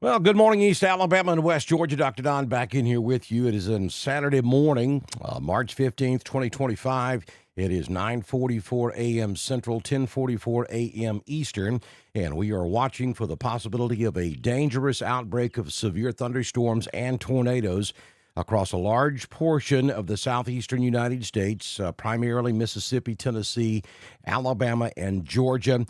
Well, good morning, East Alabama and West Georgia. Dr. Don back in here with you. It is on Saturday morning, March 15th, 2025. It is 9:44 a.m. Central, 10:44 a.m. Eastern, and we are watching for the possibility of a dangerous outbreak of severe thunderstorms and tornadoes across a large portion of the southeastern United States, primarily Mississippi, Tennessee, Alabama, and Georgia.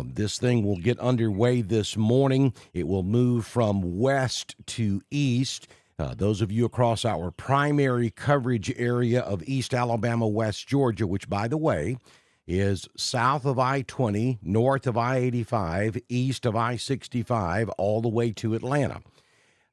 This thing will get underway this morning. It will move from west to east. Those of you across our primary coverage area of East Alabama, West Georgia, which, by the way, is south of I-20, north of I-85, east of I-65, all the way to Atlanta.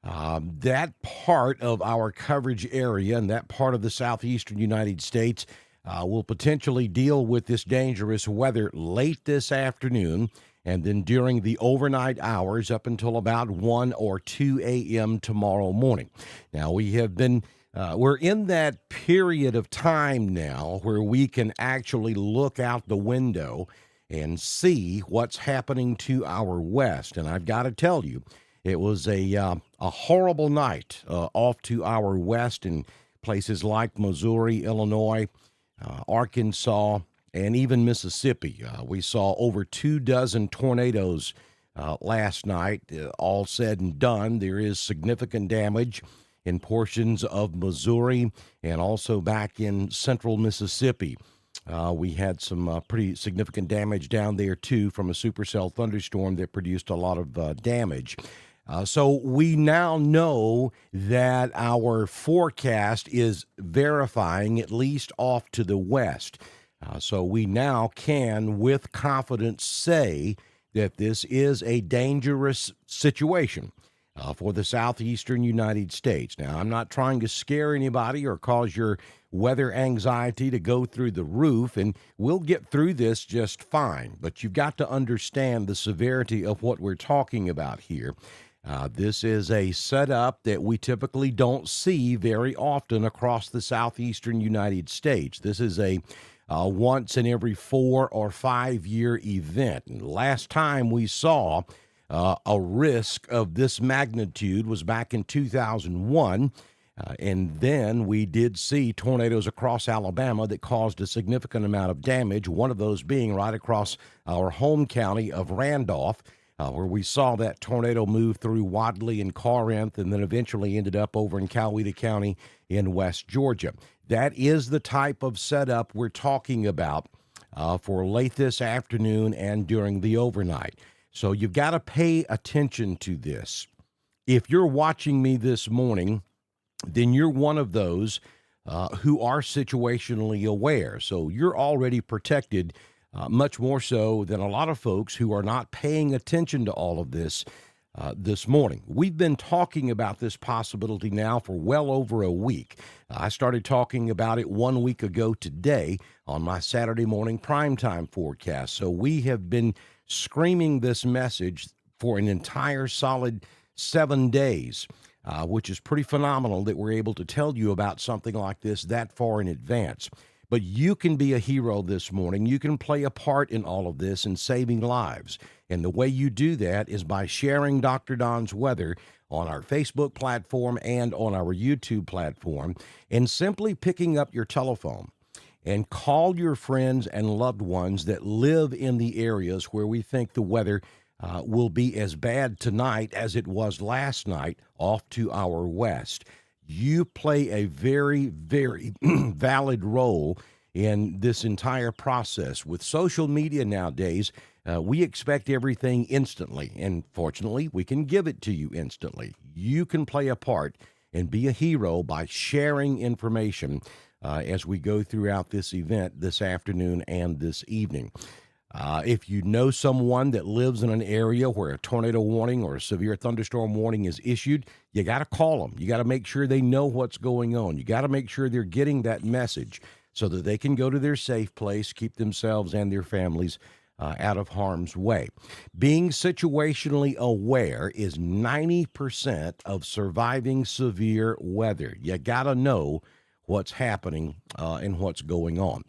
That part of our coverage area and that part of the southeastern United States will potentially deal with this dangerous weather late this afternoon and then during the overnight hours up until about 1 or 2 a.m. tomorrow morning. Now, we're in that period of time now where we can actually look out the window and see what's happening to our west. And I've got to tell you, it was a horrible night off to our west in places like Missouri, Illinois, Arkansas, and even Mississippi. We saw over 24 tornadoes last night. All said and done, there is significant damage in portions of Missouri and also back in central Mississippi. We had some pretty significant damage down there, too, from a supercell thunderstorm that produced a lot of damage. So we now know that our forecast is verifying, at least off to the west. So we now can, with confidence, say that this is a dangerous situation for the southeastern United States. Now, I'm not trying to scare anybody or cause your weather anxiety to go through the roof, and we'll get through this just fine. But you've got to understand the severity of what we're talking about here. This is a setup that we typically don't see very often across the southeastern United States. This is a once in every 4 or 5 year event. And last time we saw a risk of this magnitude was back in 2001. And then we did see tornadoes across Alabama that caused a significant amount of damage, one of those being right across our home county of Randolph, where we saw that tornado move through Wadley and Corinth and then eventually ended up over in Coweta County in West Georgia. That is the type of setup we're talking about for late this afternoon and during the overnight. So you've got to pay attention to this. If you're watching me this morning, then you're one of those who are situationally aware. So you're already protected, much more so than a lot of folks who are not paying attention to all of this this morning. We've been talking about this possibility now for well over a week. I started talking about it 1 week ago today on my Saturday morning primetime forecast. So we have been screaming this message for an entire solid 7 days. Which is pretty phenomenal that we're able to tell you about something like this that far in advance. But you can be a hero this morning. You can play a part in all of this and saving lives. And the way you do that is by sharing Dr. Don's weather on our Facebook platform and on our YouTube platform, and simply picking up your telephone and call your friends and loved ones that live in the areas where we think the weather will be as bad tonight as it was last night off to our west. You play a very, very valid role in this entire process. With social media nowadays, we expect everything instantly, and fortunately, we can give it to you instantly. You can play a part and be a hero by sharing information as we go throughout this event this afternoon and this evening. If you know someone that lives in an area where a tornado warning or a severe thunderstorm warning is issued, you got to call them. You got to make sure they know what's going on. You got to make sure they're getting that message so that they can go to their safe place, keep themselves and their families out of harm's way. Being situationally aware is 90% of surviving severe weather. You got to know what's happening and what's going on.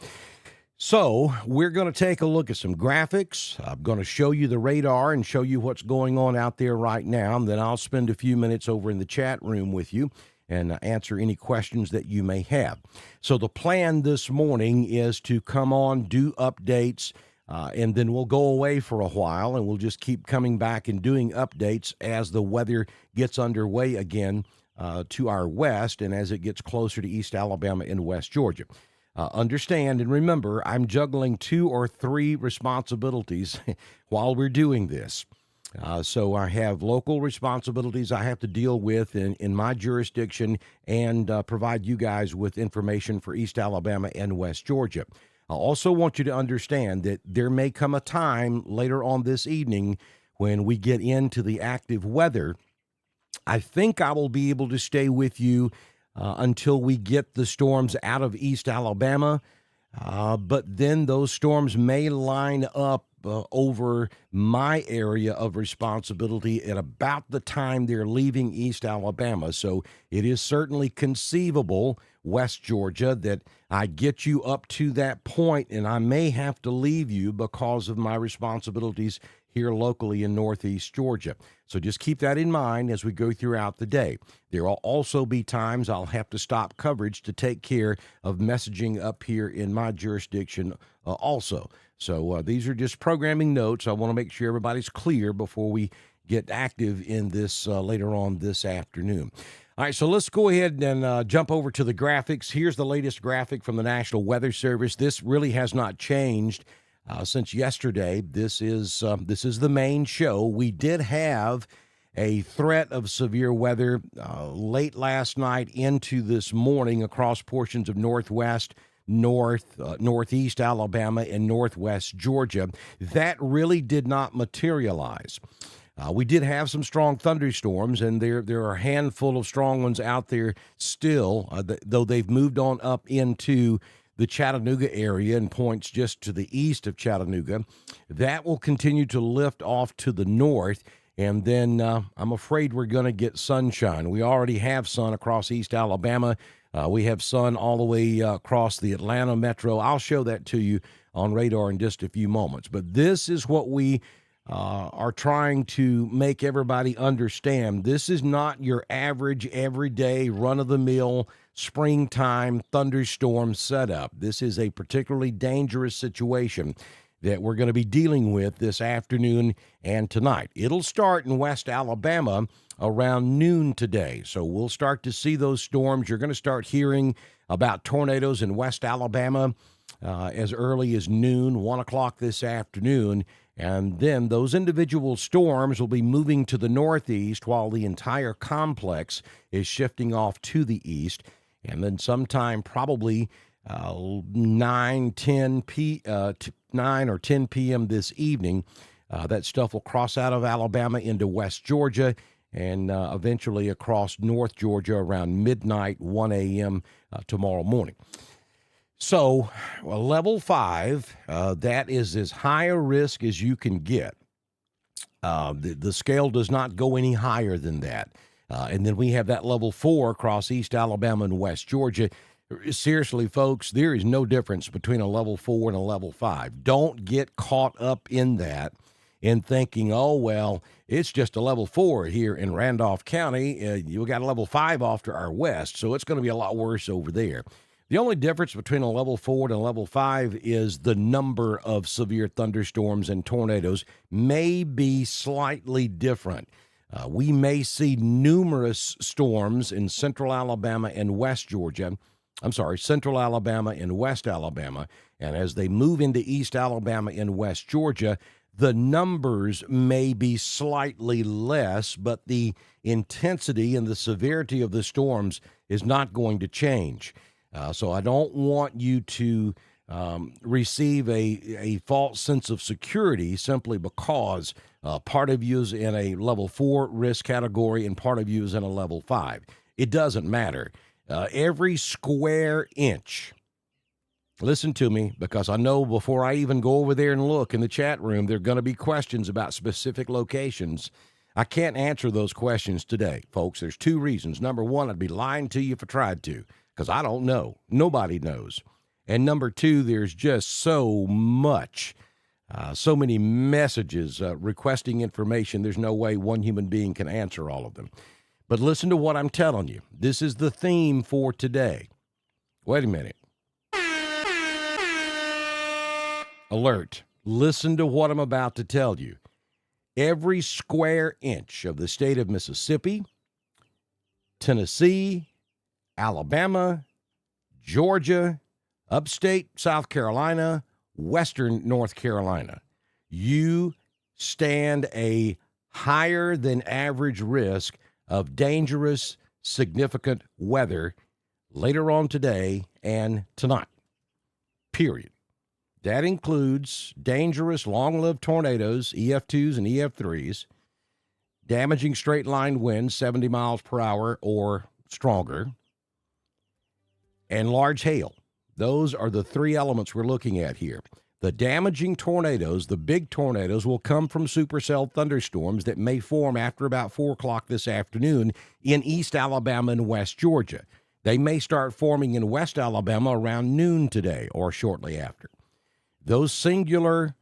So we're going to take a look at some graphics. I'm going to show you the radar and show you what's going on out there right now. And then I'll spend a few minutes over in the chat room with you and answer any questions that you may have. So the plan this morning is to come on, do updates, and then we'll go away for a while, and we'll just keep coming back and doing updates as the weather gets underway again to our west and as it gets closer to East Alabama and West Georgia. Understand and remember, I'm juggling 2 or 3 responsibilities while we're doing this. So I have local responsibilities I have to deal with in my jurisdiction and provide you guys with information for East Alabama and West Georgia. I also want you to understand that there may come a time later on this evening when we get into the active weather. I think I will be able to stay with you until we get the storms out of East Alabama. But then those storms may line up over my area of responsibility at about the time they're leaving East Alabama. So it is certainly conceivable, West Georgia, that I get you up to that point, and I may have to leave you because of my responsibilities here locally in Northeast Georgia. So just keep that in mind as we go throughout the day. There will also be times I'll have to stop coverage to take care of messaging up here in my jurisdiction also. So these are just programming notes. I want to make sure everybody's clear before we get active in this later on this afternoon. All right, so let's go ahead and jump over to the graphics. Here's the latest graphic from the National Weather Service. This really has not changed since yesterday. This is the main show. We did have a threat of severe weather late last night into this morning across portions of northwest, northeast Alabama, and northwest Georgia. That really did not materialize. We did have some strong thunderstorms, and there are a handful of strong ones out there still, though they've moved on up into the Chattanooga area and points just to the east of Chattanooga. That will continue to lift off to the north, and then I'm afraid we're going to get sunshine. We already have sun across East Alabama. We have sun all the way across the Atlanta metro. I'll show that to you on radar in just a few moments. But this is what we are trying to make everybody understand. This is not your average, everyday, run-of-the-mill springtime thunderstorm setup. This is a particularly dangerous situation that we're going to be dealing with this afternoon and tonight. It'll start in West Alabama around noon today. So we'll start to see those storms. You're going to start hearing about tornadoes in West Alabama as early as noon, 1 o'clock this afternoon. And then those individual storms will be moving to the northeast while the entire complex is shifting off to the east. And then sometime probably 9 or 10 p.m. this evening, that stuff will cross out of Alabama into West Georgia and eventually across North Georgia around midnight, 1 a.m. Tomorrow morning. So, level 5, that is as high a risk as you can get. The scale does not go any higher than that. And then we have that level 4 across East Alabama and West Georgia. Seriously, folks, there is no difference between a level 4 and a level 5. Don't get caught up in that and thinking, oh, well, it's just a level 4 here in Randolph County. You got a level 5 off to our west, so it's going to be a lot worse over there. The only difference between a level 4 and a level 5 is the number of severe thunderstorms and tornadoes may be slightly different. We may see numerous storms in central Alabama and West Georgia. Central Alabama and West Alabama. And as they move into East Alabama and West Georgia, the numbers may be slightly less, but the intensity and the severity of the storms is not going to change. So I don't want you to receive a false sense of security simply because part of you is in a level 4 risk category and part of you is in a level 5. It doesn't matter. Every square inch, listen to me, because I know before I even go over there and look in the chat room, there are going to be questions about specific locations. I can't answer those questions today, folks. There's 2 reasons. Number one, I'd be lying to you if I tried to, because I don't know. Nobody knows. And number two, there's just so much, so many messages requesting information. There's no way one human being can answer all of them. But listen to what I'm telling you. This is the theme for today. Wait a minute. Alert. Listen to what I'm about to tell you. Every square inch of the state of Mississippi, Tennessee, Alabama, Georgia, upstate South Carolina, western North Carolina, you stand a higher than average risk of dangerous, significant weather later on today and tonight. Period. That includes dangerous, long-lived tornadoes, EF2s and EF3s, damaging straight-line winds, 70 miles per hour or stronger, and large hail. Those are the three elements we're looking at here. The damaging tornadoes, the big tornadoes, will come from supercell thunderstorms that may form after about 4 o'clock this afternoon in East Alabama and West Georgia. They may start forming in West Alabama around noon today or shortly after. Those singular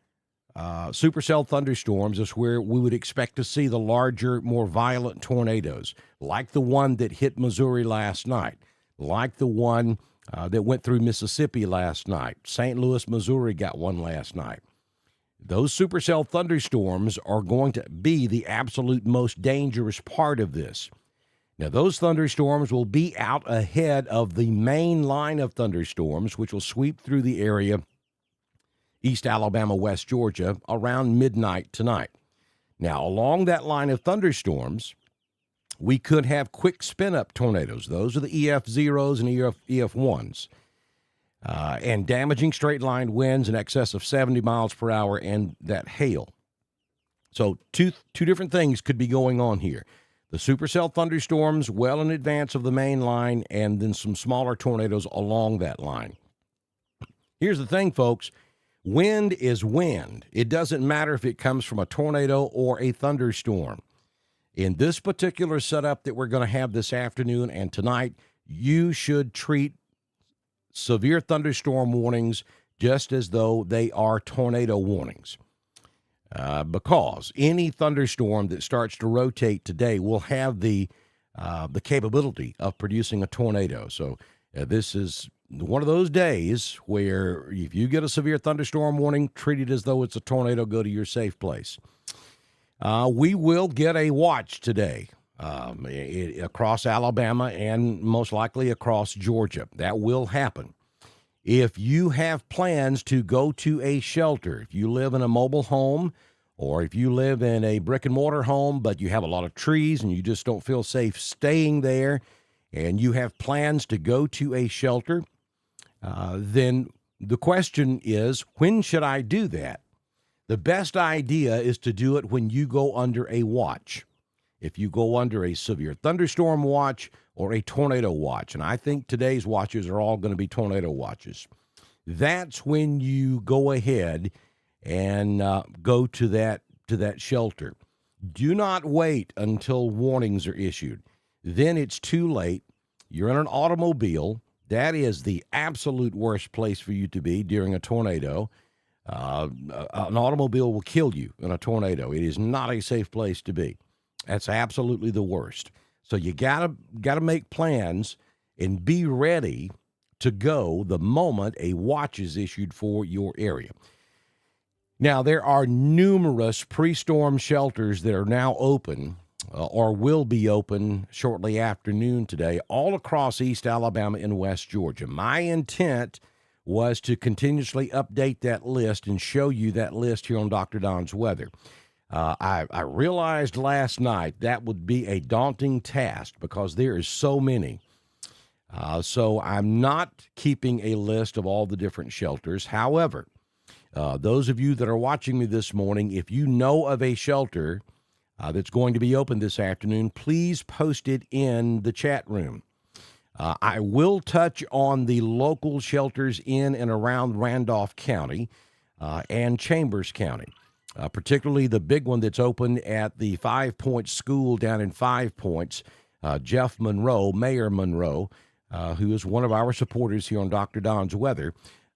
supercell thunderstorms is where we would expect to see the larger, more violent tornadoes, like the one that hit Missouri last night, like the one that went through Mississippi last night. St. Louis, Missouri got one last night. Those supercell thunderstorms are going to be the absolute most dangerous part of this. Now, those thunderstorms will be out ahead of the main line of thunderstorms, which will sweep through the area East Alabama, West Georgia, around midnight tonight. Now, along that line of thunderstorms, we could have quick spin-up tornadoes. Those are the EF0s and EF1s. And damaging straight-line winds in excess of 70 miles per hour and that hail. So two different things could be going on here. The supercell thunderstorms well in advance of the main line, and then some smaller tornadoes along that line. Here's the thing, folks. Wind is wind. It doesn't matter if it comes from a tornado or a thunderstorm. In this particular setup that we're going to have this afternoon and tonight, you should treat severe thunderstorm warnings just as though they are tornado warnings. Because any thunderstorm that starts to rotate today will have the capability of producing a tornado. So this is one of those days where if you get a severe thunderstorm warning, treat it as though it's a tornado, go to your safe place. We will get a watch today across Alabama and most likely across Georgia. That will happen. If you have plans to go to a shelter, if you live in a mobile home, or if you live in a brick and mortar home, but you have a lot of trees and you just don't feel safe staying there, and you have plans to go to a shelter, then the question is, when should I do that? The best idea is to do it when you go under a watch. If you go under a severe thunderstorm watch or a tornado watch, and I think today's watches are all going to be tornado watches, that's when you go ahead and go to that shelter. Do not wait until warnings are issued. Then it's too late. You're in an automobile. That is the absolute worst place for you to be during a tornado. An automobile will kill you in a tornado. It is not a safe place to be. That's absolutely the worst. So you gotta make plans and be ready to go the moment a watch is issued for your area. Now, there are numerous pre-storm shelters that are now open or will be open shortly after noon today, all across East Alabama and West Georgia. My intent was to continuously update that list and show you that list here on Dr. Don's Weather. I realized last night that would be a daunting task because there is so many. So I'm not keeping a list of all the different shelters. However, those of you that are watching me this morning, if you know of a shelter that's going to be open this afternoon, please post it in the chat room. I will touch on the local shelters in and around Randolph County and Chambers County. Particularly the big one that's open at the 5 Points School down in 5 Points, Jeff Monroe, Mayor Monroe, who is one of our supporters here on Dr. Don's Weather,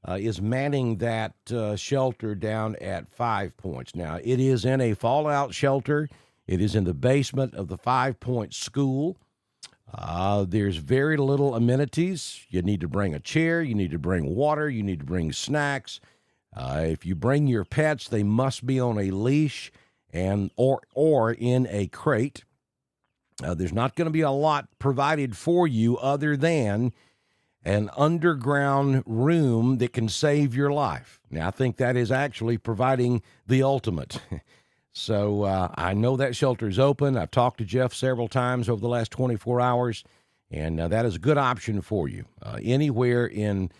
is manning that shelter down at 5 Points. Now, it is in a fallout shelter. It is in the basement of the 5 Point school. There's very little amenities. You need to bring a chair. You need to bring water. You need to bring snacks. If you bring your pets, they must be on a leash and or in a crate. There's not going to be a lot provided for you other than an underground room that can save your life. Now, I think that is actually providing the ultimate. So I know that shelter is open. I've talked to Jeff several times over the last 24 hours, and that is a good option for you. Anywhere in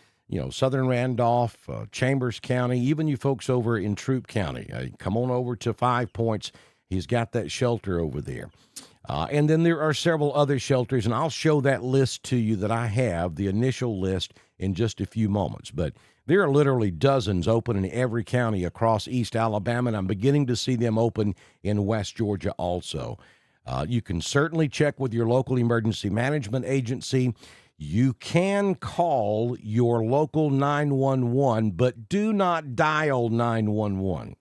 southern Randolph, Chambers County, even you folks over in Troup County, come on over to 5 Points. He's got that shelter over there. And then there are several other shelters, and I'll show that list to you that I have, the initial list, in just a few moments. But there are literally dozens open in every county across East Alabama, and I'm beginning to see them open in West Georgia also. You can certainly check with your local emergency management agency. You can call your local 911, but do not dial 911.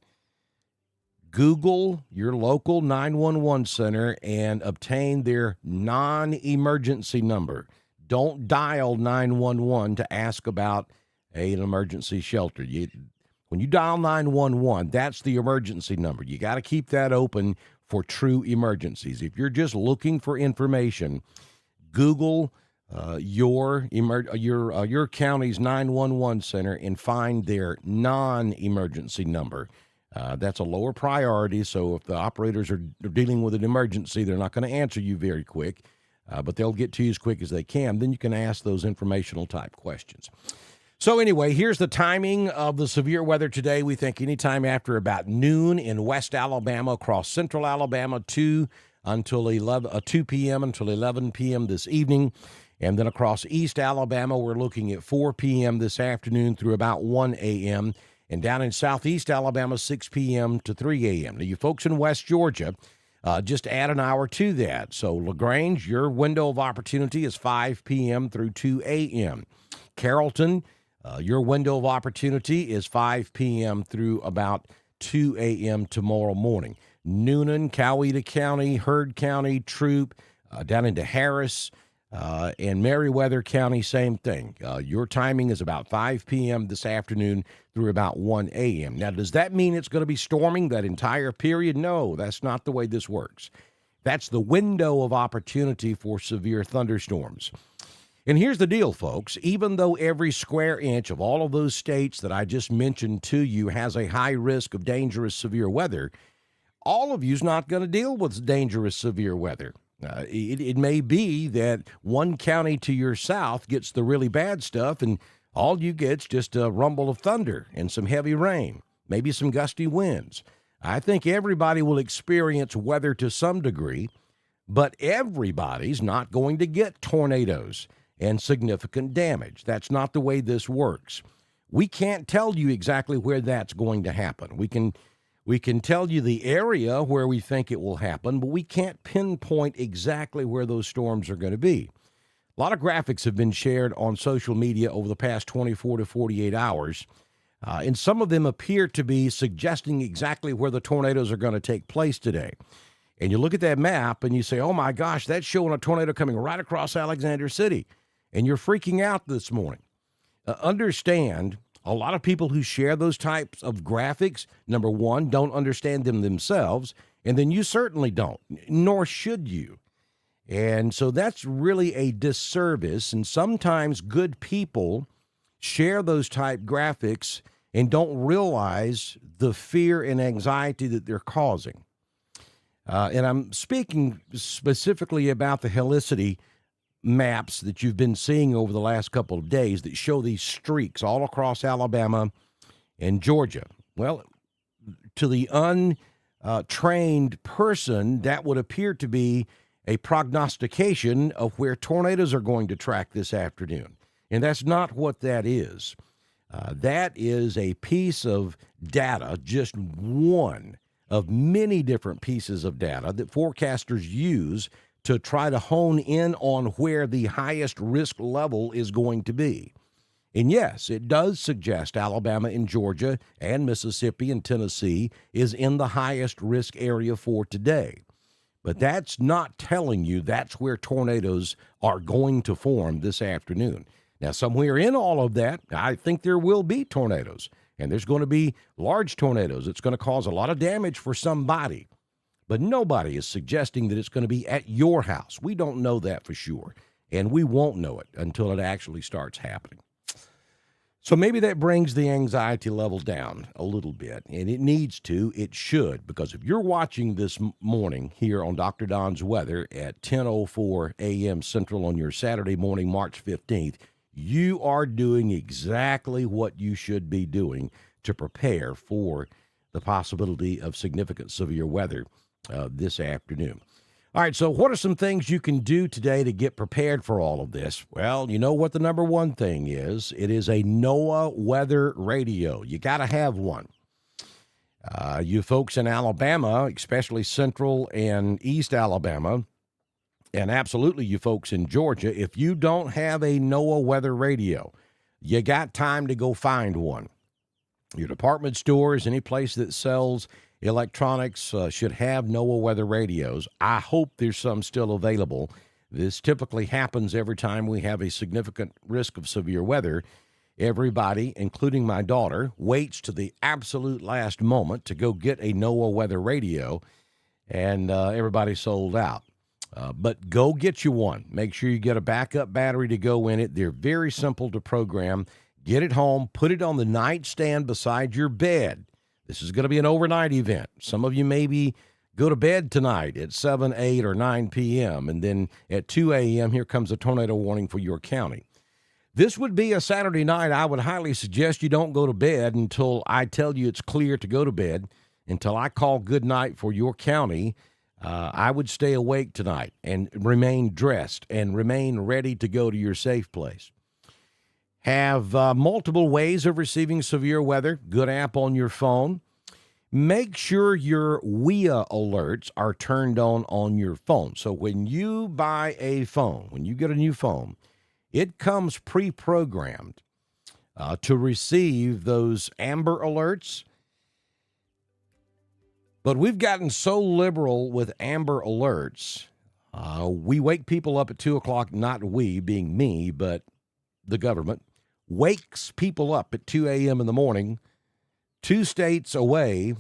Google your local 911 center and obtain their non-emergency number. Don't dial 911 to ask about an emergency shelter. When you dial 911, that's the emergency number. You got to keep that open for true emergencies. If you're just looking for information, Google your county's 911 center and find their non-emergency number. That's a lower priority, so if the operators are dealing with an emergency, they're not going to answer you very quick, but they'll get to you as quick as they can. Then you can ask those informational type questions. So anyway, here's the timing of the severe weather today. We think anytime after about noon in West Alabama, across central Alabama, 2 p.m. until 11 p.m. this evening. And then across East Alabama, we're looking at 4 p.m. this afternoon through about 1 a.m., and down in southeast Alabama, 6 p.m. to 3 a.m. Now, you folks in West Georgia, just add an hour to that. So, LaGrange, your window of opportunity is 5 p.m. through 2 a.m. Carrollton, your window of opportunity is 5 p.m. through about 2 a.m. tomorrow morning. Noonan, Coweta County, Heard County, Troup, down into Harris, and Meriwether County, same thing. Your timing is about 5 p.m. this afternoon through about 1 a.m. Now, does that mean it's going to be storming that entire period? No, that's not the way this works. That's the window of opportunity for severe thunderstorms. And here's the deal, folks. Even though every square inch of all of those states that I just mentioned to you has a high risk of dangerous severe weather, all of you's not going to deal with dangerous severe weather. It may be that one county to your south gets the really bad stuff, and all you get's just a rumble of thunder and some heavy rain, maybe some gusty winds. I think everybody will experience weather to some degree, but everybody's not going to get tornadoes and significant damage. That's not the way this works. We can't tell you exactly where that's going to happen. We can tell you the area where we think it will happen, but we can't pinpoint exactly where those storms are going to be. A lot of graphics have been shared on social media over the past 24 to 48 hours, and some of them appear to be suggesting exactly where the tornadoes are going to take place today. And you look at that map and you say, oh my gosh, that's showing a tornado coming right across Alexander City, and you're freaking out this morning. Understand, a lot of people who share those types of graphics, number one, don't understand them themselves, and then you certainly don't, nor should you. And so that's really a disservice, and sometimes good people share those type graphics and don't realize the fear and anxiety that they're causing. And I'm speaking specifically about the helicity maps that you've been seeing over the last couple of days that show these streaks all across Alabama and Georgia. Well, to the untrained person, that would appear to be a prognostication of where tornadoes are going to track this afternoon. And that's not what that is. That is a piece of data, just one of many different pieces of data that forecasters use to try to hone in on where the highest risk level is going to be. And yes, it does suggest Alabama and Georgia and Mississippi and Tennessee is in the highest risk area for today. But that's not telling you that's where tornadoes are going to form this afternoon. Now, somewhere in all of that, I think there will be tornadoes, and there's going to be large tornadoes. It's going to cause a lot of damage for somebody. But nobody is suggesting that it's going to be at your house. We don't know that for sure, and we won't know it until it actually starts happening. So maybe that brings the anxiety level down a little bit, and it needs to, it should, because if you're watching this morning here on Dr. Don's Weather at 10:04 a.m. Central on your Saturday morning, March 15th, you are doing exactly what you should be doing to prepare for the possibility of significant severe weather this afternoon. All right, so what are some things you can do today to get prepared for all of this? Well, you know what the number one thing is? It is a NOAA weather radio. You got to have one. You folks in Alabama, especially Central and East Alabama, and absolutely you folks in Georgia, if you don't have a NOAA weather radio, you got time to go find one. Your department stores, any place that sells electronics should have NOAA weather radios. I hope there's some still available. This typically happens every time we have a significant risk of severe weather. Everybody, including my daughter, waits to the absolute last moment to go get a NOAA weather radio, and everybody's sold out. But go get you one. Make sure you get a backup battery to go in it. They're very simple to program. Get it home, put it on the nightstand beside your bed. This is going to be an overnight event. Some of you maybe go to bed tonight at 7, 8, or 9 p.m., and then at 2 a.m., here comes a tornado warning for your county. This would be a Saturday night. I would highly suggest you don't go to bed until I tell you it's clear to go to bed, until I call good night for your county. I would stay awake tonight and remain dressed and remain ready to go to your safe place. Have multiple ways of receiving severe weather. Good app on your phone. Make sure your WIA alerts are turned on your phone. So when you buy a phone, when you get a new phone, it comes pre-programmed to receive those amber alerts. But we've gotten so liberal with amber alerts. We wake people up at 2 o'clock, not we, being me, but the government, wakes people up at 2 a.m. in the morning, 2 states away,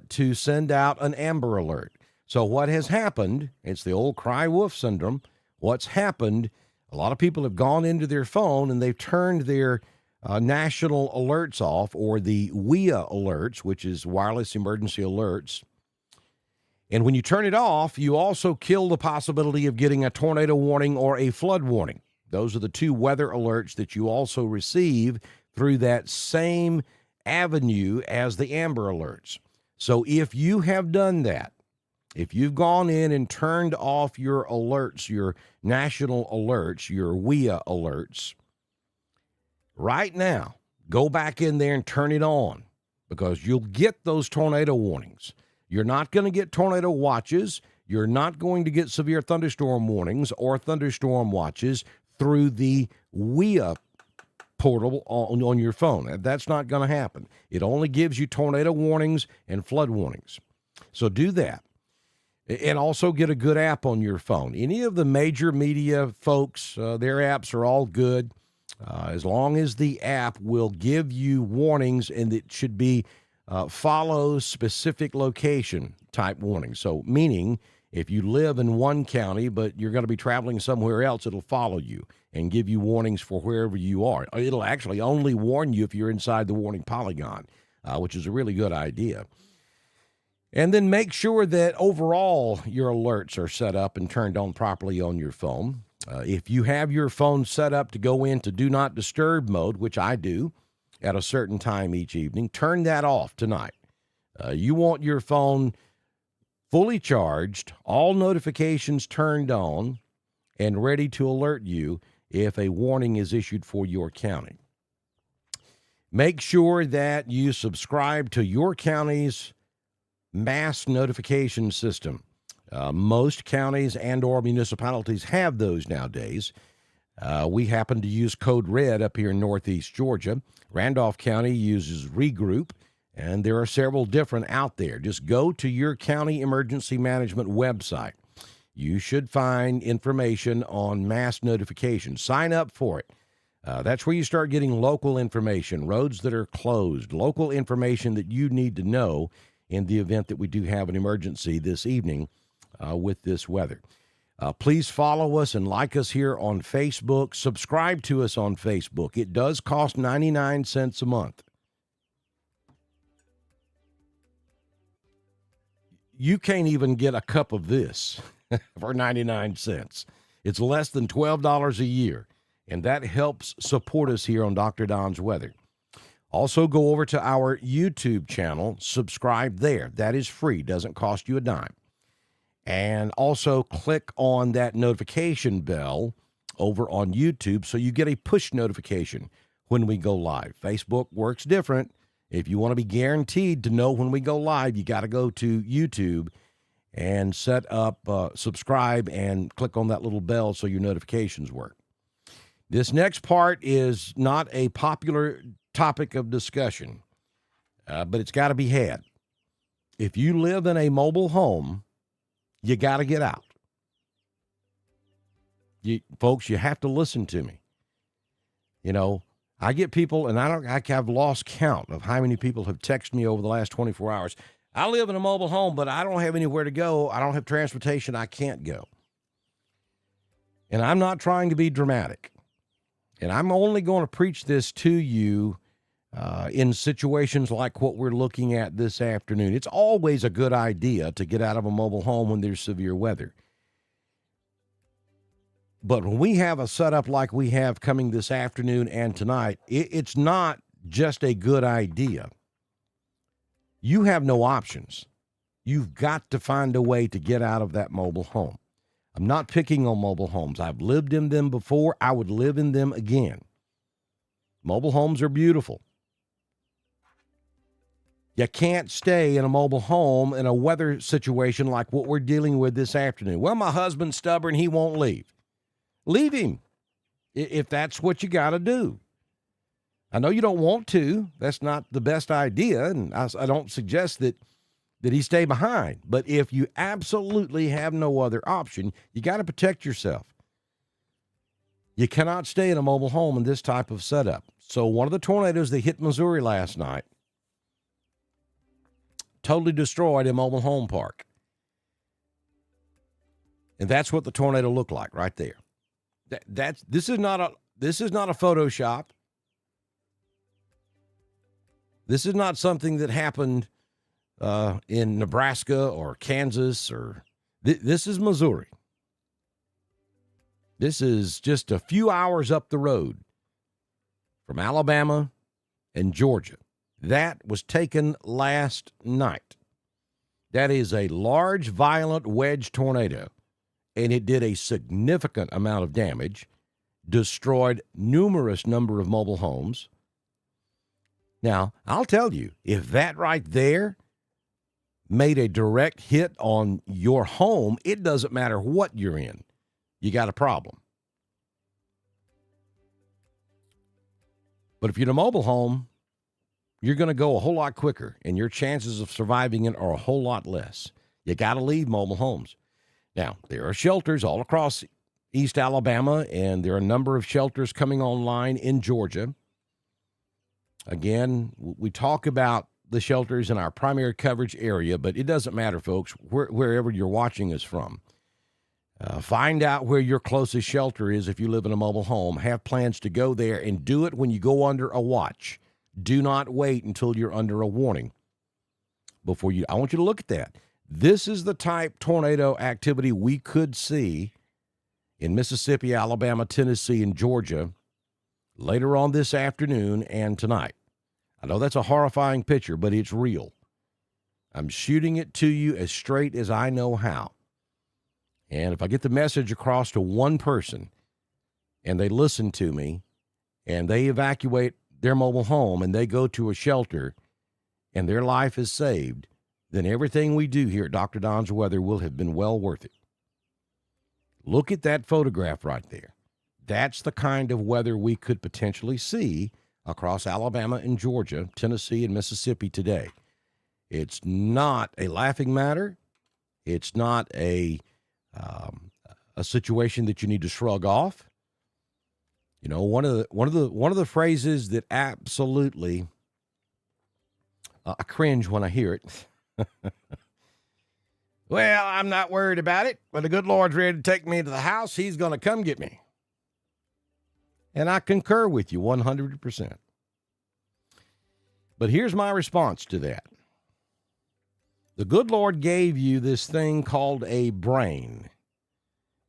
to send out an amber alert. So what has happened, it's the old cry wolf syndrome. What's happened, a lot of people have gone into their phone and they've turned their national alerts off, or the WIA alerts, which is wireless emergency alerts. And when you turn it off, you also kill the possibility of getting a tornado warning or a flood warning. Those are the 2 weather alerts that you also receive through that same avenue as the amber alerts. So if you have done that, if you've gone in and turned off your alerts, your national alerts, your WIA alerts, right now, go back in there and turn it on, because you'll get those tornado warnings. You're not going to get tornado watches. You're not going to get severe thunderstorm warnings or thunderstorm watches through the WIA portal on your phone. That's not going to happen. It only gives you tornado warnings and flood warnings. So do that. And also get a good app on your phone. Any of the major media folks, their apps are all good. As long as the app will give you warnings, and it should be follow specific location type warnings. So meaning, if you live in one county, but you're going to be traveling somewhere else, it'll follow you and give you warnings for wherever you are. It'll actually only warn you if you're inside the warning polygon, which is a really good idea. And then make sure that overall your alerts are set up and turned on properly on your phone. If you have your phone set up to go into Do Not Disturb mode, which I do at a certain time each evening, turn that off tonight. You want your phone fully charged, all notifications turned on, and ready to alert you if a warning is issued for your county. Make sure that you subscribe to your county's mass notification system. Most counties and or municipalities have those nowadays. We happen to use code RED up here in Northeast Georgia. Randolph County uses Regroup, and there are several different out there. Just go to your county emergency management website. You should find information on mass notification. Sign up for it. That's where you start getting local information, roads that are closed, local information that you need to know in the event that we do have an emergency this evening with this weather. Please follow us and like us here on Facebook. Subscribe to us on Facebook. It does cost 99 cents a month. You can't even get a cup of this for 99 cents. It's less than $12 a year, and that helps support us here on Dr. Don's Weather. Also, go over to our YouTube channel, subscribe there. That is free, doesn't cost you a dime. And also click on that notification bell over on YouTube so you get a push notification when we go live. Facebook works different. If you want to be guaranteed to know when we go live, you got to go to YouTube and set up, subscribe, and click on that little bell so your notifications work. This next part is not a popular topic of discussion, but it's got to be had. If you live in a mobile home, you got to get out. Folks, you have to listen to me. You know, I get people, and I've lost count of how many people have texted me over the last 24 hours. I live in a mobile home, but I don't have anywhere to go. I don't have transportation. I can't go. And I'm not trying to be dramatic. And I'm only going to preach this to you in situations like what we're looking at this afternoon. It's always a good idea to get out of a mobile home when there's severe weather. But when we have a setup like we have coming this afternoon and tonight, it's not just a good idea. You have no options. You've got to find a way to get out of that mobile home. I'm not picking on mobile homes. I've lived in them before. I would live in them again. Mobile homes are beautiful. You can't stay in a mobile home in a weather situation like what we're dealing with this afternoon. Well, my husband's stubborn. He won't leave. Leave him if that's what you got to do. I know you don't want to. That's not the best idea, and I don't suggest that he stay behind. But if you absolutely have no other option, you got to protect yourself. You cannot stay in a mobile home in this type of setup. So one of the tornadoes that hit Missouri last night totally destroyed a mobile home park. And that's what the tornado looked like right there. This is not a Photoshop. This is not something that happened in Nebraska or Kansas or this is Missouri. This is just a few hours up the road from Alabama and Georgia. That was taken last night. That is a large, violent wedge tornado, and it did a significant amount of damage, destroyed numerous number of mobile homes. Now, I'll tell you, if that right there made a direct hit on your home, it doesn't matter what you're in. You got a problem. But if you're in a mobile home, you're going to go a whole lot quicker, and your chances of surviving it are a whole lot less. You got to leave mobile homes. Now, there are shelters all across East Alabama, and there are a number of shelters coming online in Georgia. Again, we talk about the shelters in our primary coverage area, but it doesn't matter, folks, wherever you're watching us from. Find out where your closest shelter is if you live in a mobile home. Have plans to go there, and do it when you go under a watch. Do not wait until you're under a warning before you. I want you to look at that. This is the type tornado activity we could see in Mississippi, Alabama, Tennessee, and Georgia later on this afternoon and tonight. I know that's a horrifying picture, but it's real. I'm shooting it to you as straight as I know how. And if I get the message across to one person and they listen to me and they evacuate their mobile home and they go to a shelter and their life is saved, then everything we do here at Dr. Don's Weather will have been well worth it. Look at that photograph right there. That's the kind of weather we could potentially see across Alabama and Georgia, Tennessee and Mississippi today. It's not a laughing matter. It's not a situation that you need to shrug off. You know, one of the phrases that absolutely I cringe when I hear it. Well, I'm not worried about it. When the good Lord's ready to take me to the house, he's going to come get me. And I concur with you 100%. But here's my response to that. The good Lord gave you this thing called a brain.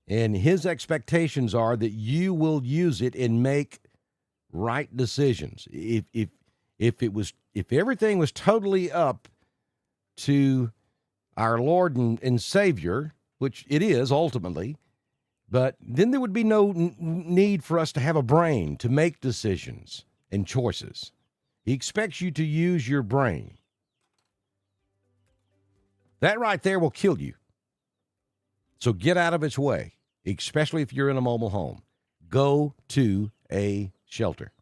And his expectations are that you will use it and make right decisions. If everything was totally up to our Lord and Savior, which it is ultimately, but then there would be no need for us to have a brain to make decisions and choices. He expects you to use your brain. That right there will kill you. So get out of its way, especially if you're in a mobile home. Go to a shelter.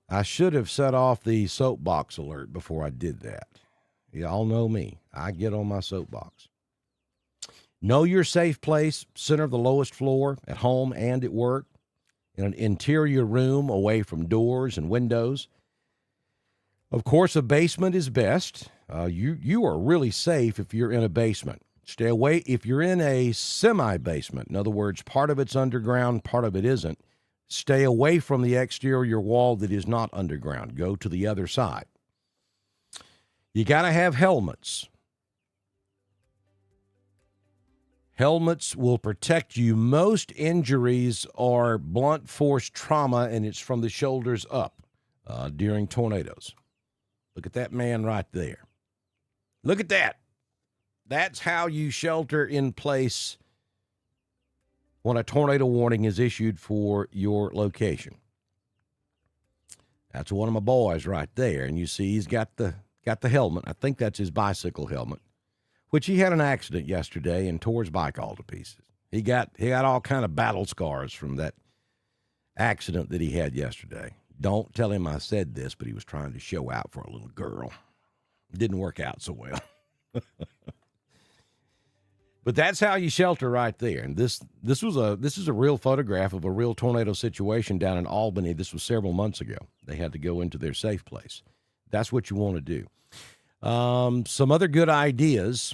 I should have set off the soapbox alert before I did that. Y'all know me. I get on my soapbox. Know your safe place, center of the lowest floor, at home and at work, in an interior room away from doors and windows. Of course, a basement is best. You are really safe if you're in a basement. Stay away if you're in a semi-basement. In other words, part of it's underground, part of it isn't. Stay away from the exterior wall that is not underground. Go to the other side. You got to have helmets. Helmets will protect you. Most injuries are blunt force trauma, and it's from the shoulders up during tornadoes. Look at that man right there. Look at that. That's how you shelter in place when a tornado warning is issued for your location. That's one of my boys right there, and you see he's got the helmet. I think that's his bicycle helmet, which he had an accident yesterday and tore his bike all to pieces. He got all kind of battle scars from that accident that he had yesterday. Don't tell him I said this, but he was trying to show out for a little girl. It didn't work out so well. But that's how you shelter right there. And this is a real photograph of a real tornado situation down in Albany. This was several months ago. They had to go into their safe place. That's what you want to do. Some other good ideas.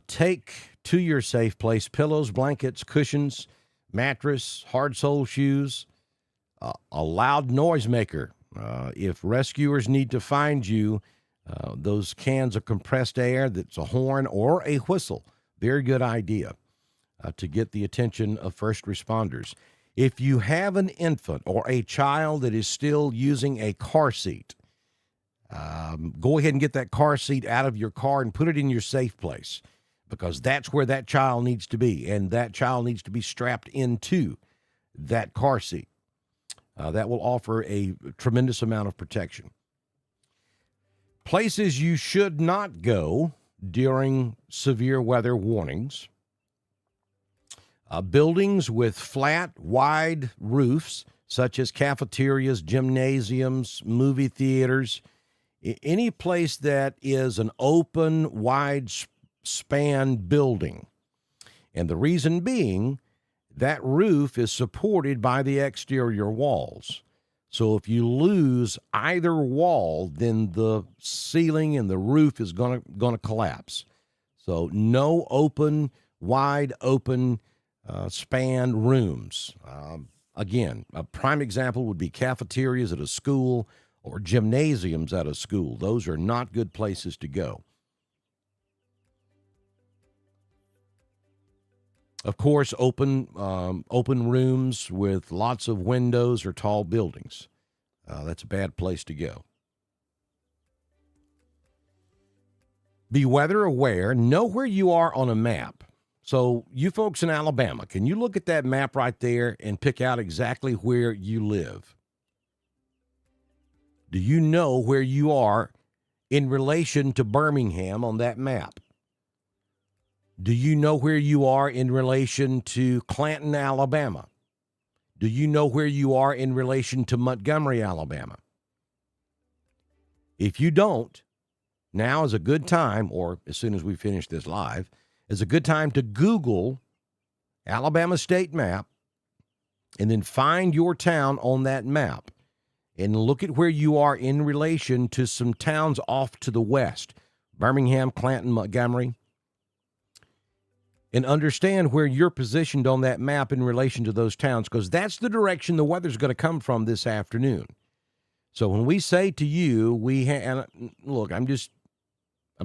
Take to your safe place pillows, blankets, cushions, mattress, hard sole shoes, a loud noisemaker. If rescuers need to find you, those cans of compressed air that's a horn or a whistle. Very good idea to get the attention of first responders. If you have an infant or a child that is still using a car seat, go ahead and get that car seat out of your car and put it in your safe place, because that's where that child needs to be, and that child needs to be strapped into that car seat. That will offer a tremendous amount of protection. Places you should not go during severe weather warnings. Buildings with flat, wide roofs, such as cafeterias, gymnasiums, movie theaters, any place that is an open, wide span building. And the reason being, that roof is supported by the exterior walls. So if you lose either wall, then the ceiling and the roof is going to collapse. So no open, wide open span rooms. Again, a prime example would be cafeterias at a school or gymnasiums at a school. Those are not good places to go. Of course, open rooms with lots of windows or tall buildings. That's a bad place to go. Be weather aware. Know where you are on a map. So you folks in Alabama, can you look at that map right there and pick out exactly where you live? Do you know where you are in relation to Birmingham on that map? Do you know where you are in relation to Clanton, Alabama? Do you know where you are in relation to Montgomery, Alabama? If you don't, now is a good time, or as soon as we finish this live, is a good time to Google Alabama state map and then find your town on that map and look at where you are in relation to some towns off to the west, Birmingham, Clanton, Montgomery, and understand where you're positioned on that map in relation to those towns, because that's the direction the weather's going to come from this afternoon. So when we say to you, look, I'm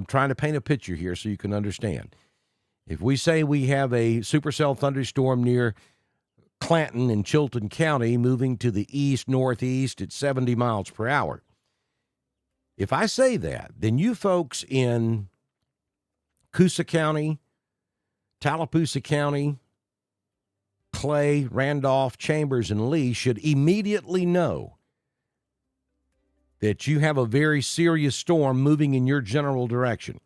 trying to paint a picture here so you can understand. If we say we have a supercell thunderstorm near Clanton in Chilton County moving to the east-northeast at 70 miles per hour, if I say that, then you folks in Coosa County, Tallapoosa County, Clay, Randolph, Chambers, and Lee should immediately know that you have a very serious storm moving in your general direction.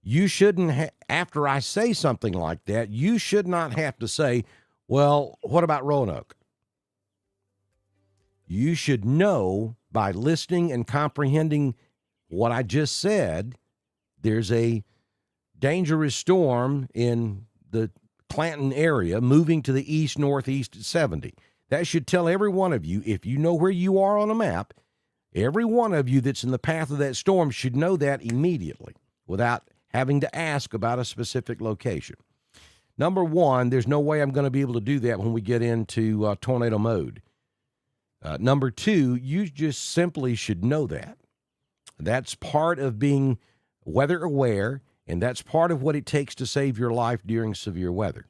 You shouldn't, after I say something like that, you should not have to say, well, what about Roanoke? You should know by listening and comprehending what I just said, there's a dangerous storm in the Clanton area moving to the east-northeast at 70. That should tell every one of you, if you know where you are on a map, every one of you that's in the path of that storm should know that immediately without having to ask about a specific location. Number one, there's no way I'm going to be able to do that when we get into tornado mode. Number two, you just simply should know that. That's part of being weather aware, and that's part of what it takes to save your life during severe weather.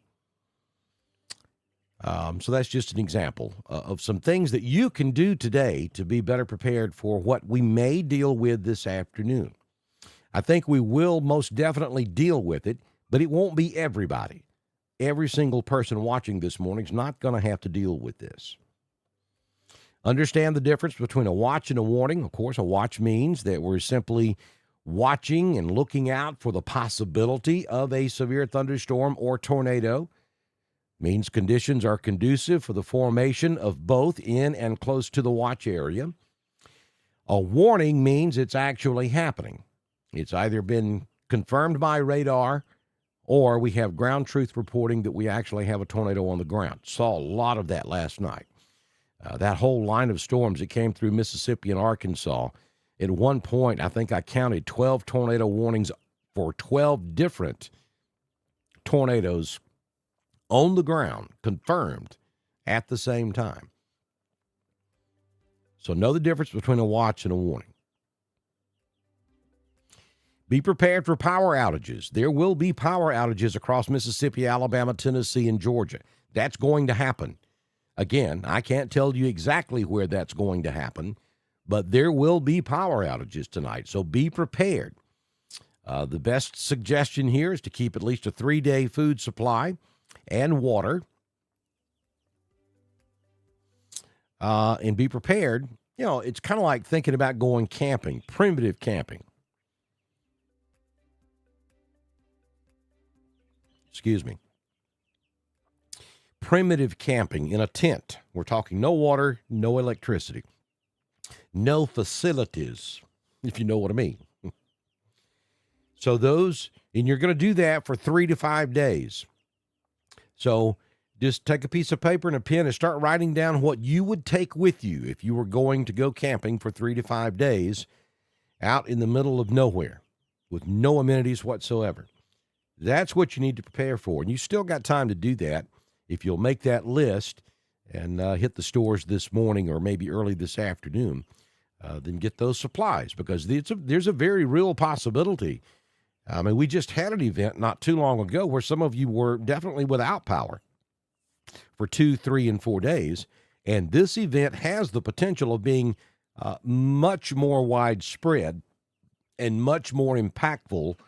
So that's just an example of some things that you can do today to be better prepared for what we may deal with this afternoon. I think we will most definitely deal with it, but it won't be everybody. Every single person watching this morning is not going to have to deal with this. Understand the difference between a watch and a warning. Of course, a watch means that we're simply watching and looking out for the possibility of a severe thunderstorm or tornado. Means conditions are conducive for the formation of both in and close to the watch area. A warning means it's actually happening. It's either been confirmed by radar or we have ground truth reporting that we actually have a tornado on the ground. Saw a lot of that last night. That whole line of storms that came through Mississippi and Arkansas, at one point, I think I counted 12 tornado warnings for 12 different tornadoes on the ground, confirmed at the same time. So know the difference between a watch and a warning. Be prepared for power outages. There will be power outages across Mississippi, Alabama, Tennessee, and Georgia. That's going to happen. Again, I can't tell you exactly where that's going to happen, but there will be power outages tonight, so be prepared. The best suggestion here is to keep at least a 3-day food supply and water, and be prepared. You know, it's kind of like thinking about going camping, primitive camping. Excuse me. Primitive camping in a tent. We're talking no water, no electricity, no facilities, if you know what I mean. So and you're going to do that for 3 to 5 days. So just take a piece of paper and a pen and start writing down what you would take with you if you were going to go camping for 3 to 5 days out in the middle of nowhere with no amenities whatsoever. That's what you need to prepare for. And you still got time to do that if you'll make that list and hit the stores this morning or maybe early this afternoon, then get those supplies, because there's a very real possibility. I mean, we just had an event not too long ago where some of you were definitely without power for 2, 3, and 4 days. And this event has the potential of being much more widespread and much more impactful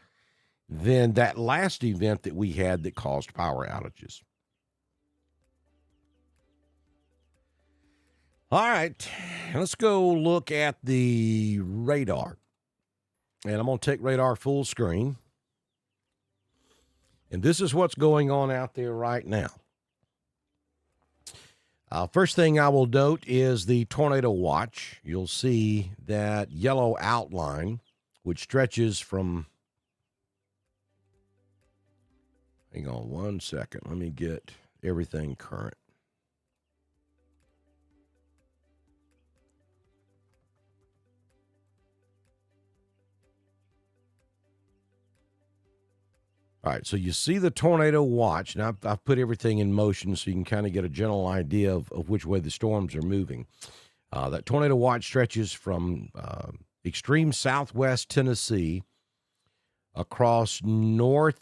than that last event that we had that caused power outages. All right, let's go look at the radar. And I'm going to take radar full screen. And this is what's going on out there right now. First thing I will note is the tornado watch. You'll see that yellow outline, which stretches from, hang on one second, let me get everything current. All right, so you see the tornado watch. Now, I've put everything in motion so you can kind of get a general idea of which way the storms are moving. That tornado watch stretches from extreme southwest Tennessee across northeast,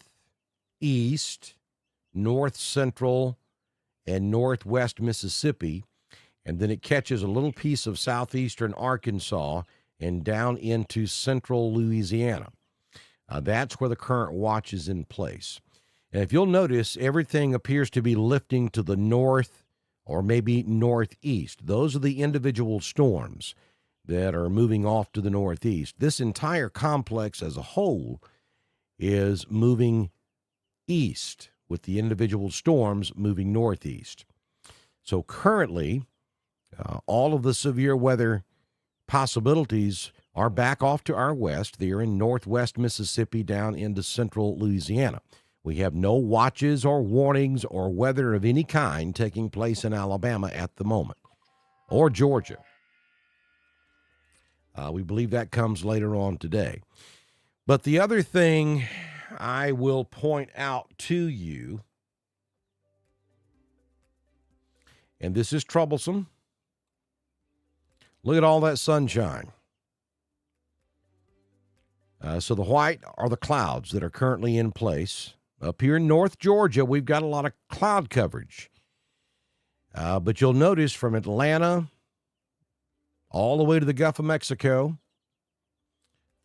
north central, and northwest Mississippi, and then it catches a little piece of southeastern Arkansas and down into central Louisiana. That's where the current watch is in place. And if you'll notice, everything appears to be lifting to the north or maybe northeast. Those are the individual storms that are moving off to the northeast. This entire complex as a whole is moving east, with the individual storms moving northeast. So currently, all of the severe weather possibilities are back off to our west. They're in northwest Mississippi down into central Louisiana. We have no watches or warnings or weather of any kind taking place in Alabama at the moment, or Georgia. We believe that comes later on today. But the other thing I will point out to you, and this is troublesome, look at all that sunshine. So the white are the clouds that are currently in place. Up here in North Georgia, we've got a lot of cloud coverage. But you'll notice from Atlanta all the way to the Gulf of Mexico,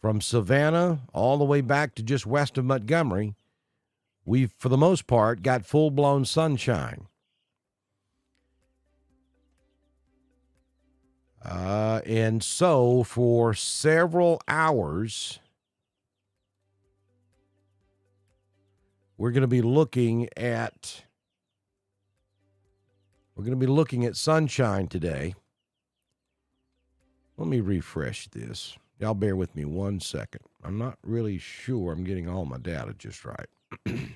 from Savannah all the way back to just west of Montgomery, we've, for the most part, got full-blown sunshine. And so for several hours, we're going to be looking at sunshine today. Let me refresh this. Y'all bear with me one second. I'm not really sure I'm getting all my data just right. Okay,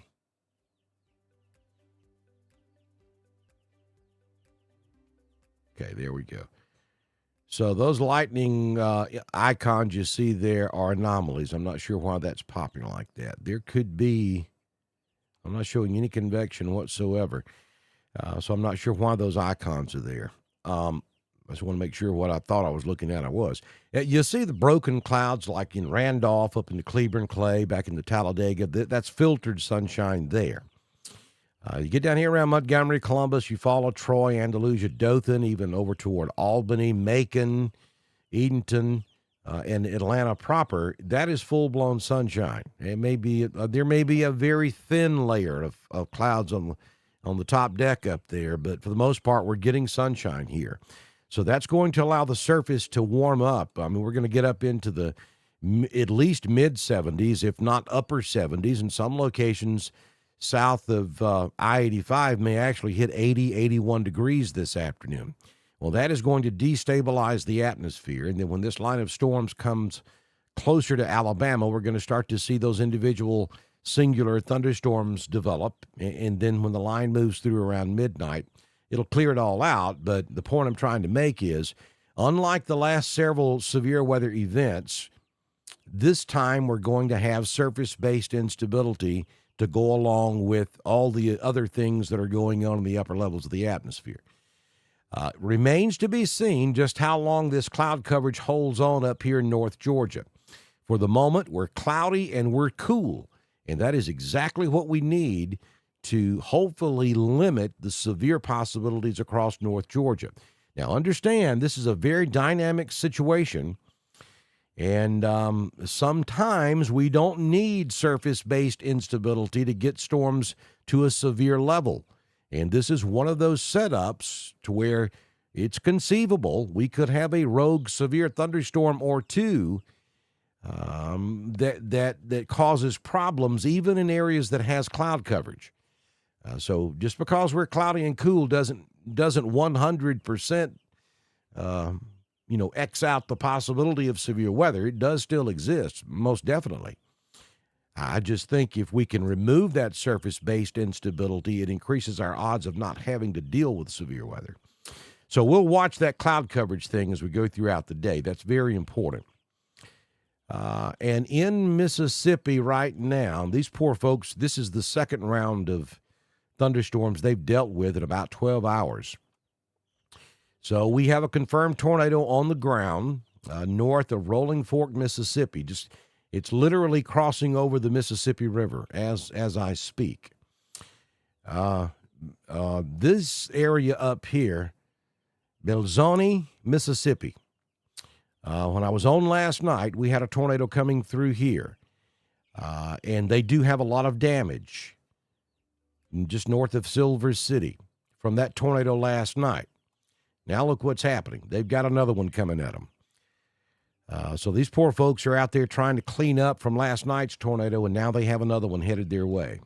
there we go. So those lightning icons you see there are anomalies. I'm not sure why that's popping like that. There could be, I'm not showing any convection whatsoever. So I'm not sure why those icons are there. I just want to make sure what I thought I was looking at I was. You see the broken clouds like in Randolph, up in the Cleburne Clay, back in the Talladega. That's filtered sunshine there. You get down here around Montgomery, Columbus, you follow Troy, Andalusia, Dothan, even over toward Albany, Macon, Edenton, and Atlanta proper. That is full-blown sunshine. It may be there may be a very thin layer of clouds on the top deck up there, but for the most part, we're getting sunshine here. So that's going to allow the surface to warm up. I mean, we're going to get up into the at least mid-70s, if not upper 70s, in some locations south of I-85 may actually hit 80, 81 degrees this afternoon. Well, that is going to destabilize the atmosphere. And then when this line of storms comes closer to Alabama, we're going to start to see those individual singular thunderstorms develop. And then when the line moves through around midnight, it'll clear it all out. But the point I'm trying to make is, unlike the last several severe weather events, this time we're going to have surface-based instability to go along with all the other things that are going on in the upper levels of the atmosphere. Remains to be seen just how long this cloud coverage holds on up here in North Georgia. For the moment, we're cloudy and we're cool, and that is exactly what we need to hopefully limit the severe possibilities across North Georgia. Now, understand, this is a very dynamic situation, and sometimes we don't need surface-based instability to get storms to a severe level. And this is one of those setups to where it's conceivable we could have a rogue severe thunderstorm or two that causes problems even in areas that has cloud coverage. So just because we're cloudy and cool doesn't 100% X out the possibility of severe weather. It does still exist, most definitely. I just think if we can remove that surface-based instability, it increases our odds of not having to deal with severe weather. So we'll watch that cloud coverage thing as we go throughout the day. That's very important. And in Mississippi right now, these poor folks, this is the second round of thunderstorms they've dealt with in about 12 hours. So we have a confirmed tornado on the ground north of Rolling Fork, Mississippi. It's literally crossing over the Mississippi River as I speak. This area up here, Belzoni, Mississippi. When I was on last night, we had a tornado coming through here, and they do have a lot of damage just north of Silver City from that tornado last night. Now look what's happening. They've got another one coming at them. So these poor folks are out there trying to clean up from last night's tornado, and now they have another one headed their way.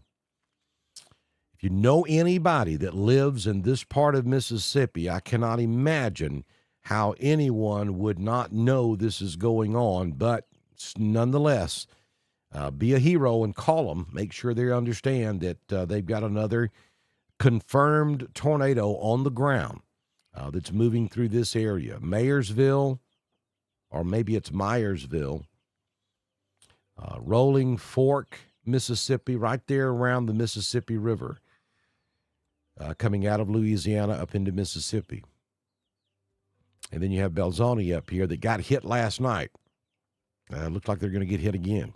If you know anybody that lives in this part of Mississippi, I cannot imagine how anyone would not know this is going on, but nonetheless, be a hero and call them. Make sure they understand that they've got another confirmed tornado on the ground that's moving through this area. Mayersville, or maybe it's Myersville, Rolling Fork, Mississippi, right there around the Mississippi River, coming out of Louisiana up into Mississippi. And then you have Belzoni up here that got hit last night. Looks like they're going to get hit again.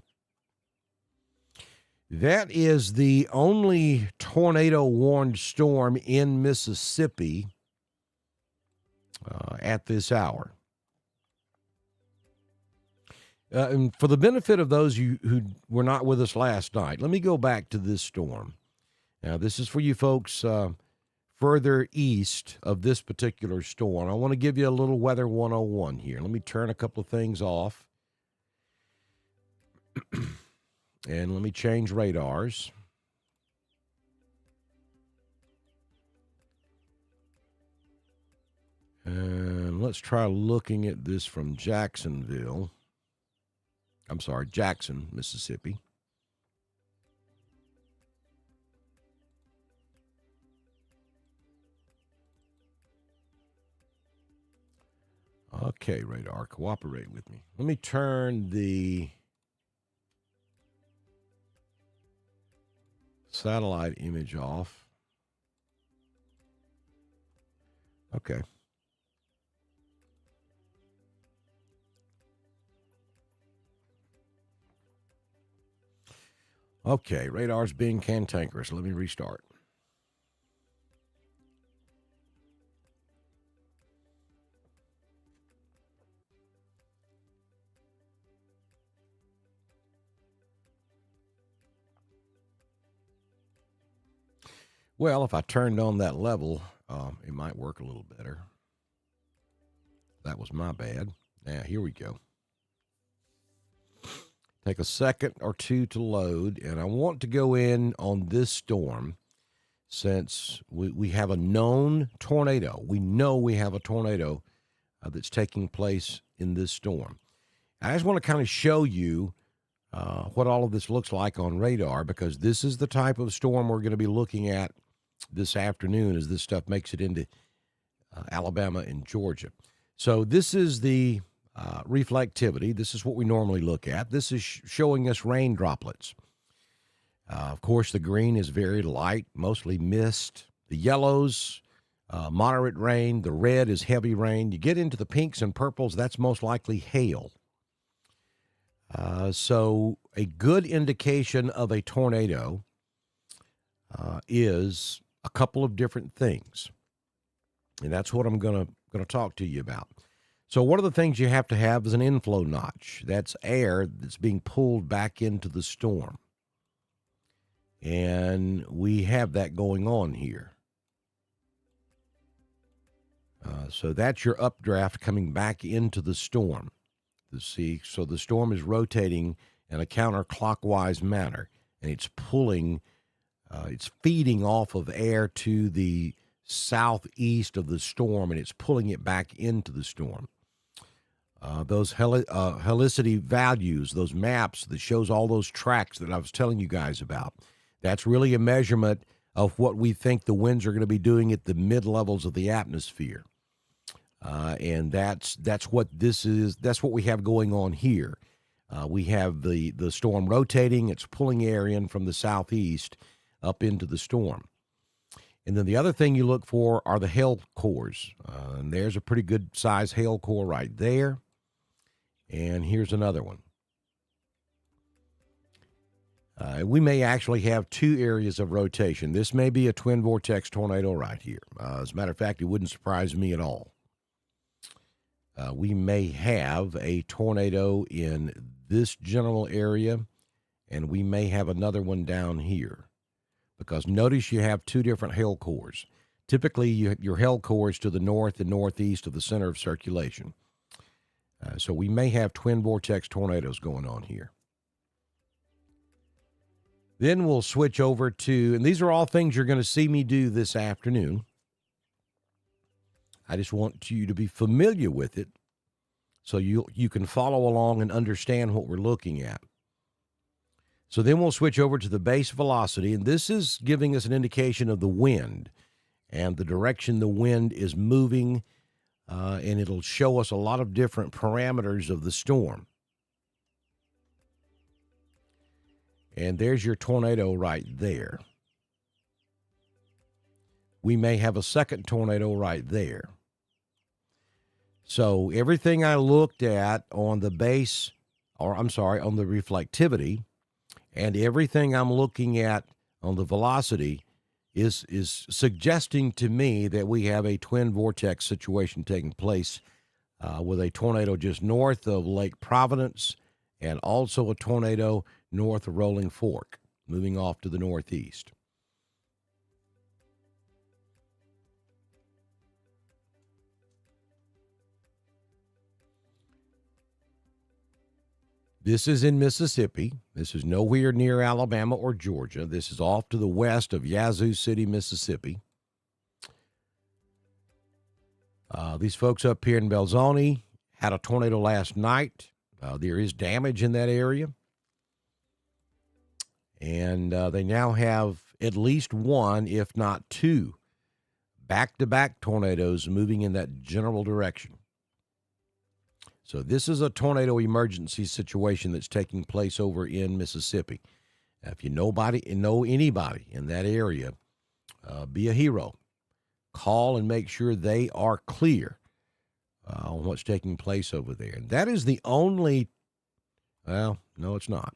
That is the only tornado-warned storm in Mississippi at this hour. And for the benefit of those who were not with us last night, let me go back to this storm. Now, this is for you folks further east of this particular storm. I want to give you a little Weather 101 here. Let me turn a couple of things off. And let me change radars. And let's try looking at this from Jackson, Mississippi. Okay, radar, cooperate with me. Let me turn the satellite image off. Okay. Okay, radar's being cantankerous. Let me restart. Well, if I turned on that level, it might work a little better. That was my bad. Now, here we go. Take a second or two to load, and I want to go in on this storm since we have a known tornado. We know we have a tornado that's taking place in this storm. I just want to kind of show you what all of this looks like on radar, because this is the type of storm we're going to be looking at this afternoon as this stuff makes it into Alabama and Georgia. So this is the reflectivity. This is what we normally look at. This is showing us rain droplets. Of course, the green is very light, mostly mist. The yellows, moderate rain. The red is heavy rain. You get into the pinks and purples, that's most likely hail. So a good indication of a tornado is a couple of different things. And that's what I'm going to talk to you about. So one of the things you have to have is an inflow notch. That's air that's being pulled back into the storm. And we have that going on here. So that's your updraft coming back into the storm. So the storm is rotating in a counterclockwise manner, and it's pulling, it's feeding off of air to the southeast of the storm, and it's pulling it back into the storm. Those helicity values, those maps that shows all those tracks that I was telling you guys about, that's really a measurement of what we think the winds are going to be doing at the mid-levels of the atmosphere. And that's what this is. That's what we have going on here. We have the storm rotating. It's pulling air in from the southeast up into the storm. And then the other thing you look for are the hail cores. And there's a pretty good size hail core right there. And here's another one. We may actually have two areas of rotation. This may be a twin vortex tornado right here. As a matter of fact, it wouldn't surprise me at all. We may have a tornado in this general area, and we may have another one down here. Because notice you have two different hail cores. Typically, your hail core is to the north and northeast of the center of circulation. So we may have twin vortex tornadoes going on here. Then we'll switch over to, and these are all things you're going to see me do this afternoon. I just want you to be familiar with it so you can follow along and understand what we're looking at. So then we'll switch over to the base velocity, and this is giving us an indication of the wind and the direction the wind is moving, and it'll show us a lot of different parameters of the storm. And there's your tornado right there. We may have a second tornado right there. So everything I looked at on the base, on the reflectivity, and everything I'm looking at on the velocity is suggesting to me that we have a twin vortex situation taking place with a tornado just north of Lake Providence and also a tornado north of Rolling Fork, moving off to the northeast. This is in Mississippi. This is nowhere near Alabama or Georgia. This is off to the west of Yazoo City, Mississippi. These folks up here in Belzoni had a tornado last night. There is damage in that area. And they now have at least one, if not two, back-to-back tornadoes moving in that general direction. So this is a tornado emergency situation that's taking place over in Mississippi. If you know anybody in that area, be a hero. Call and make sure they are clear on what's taking place over there. And that is the only, well, no, it's not.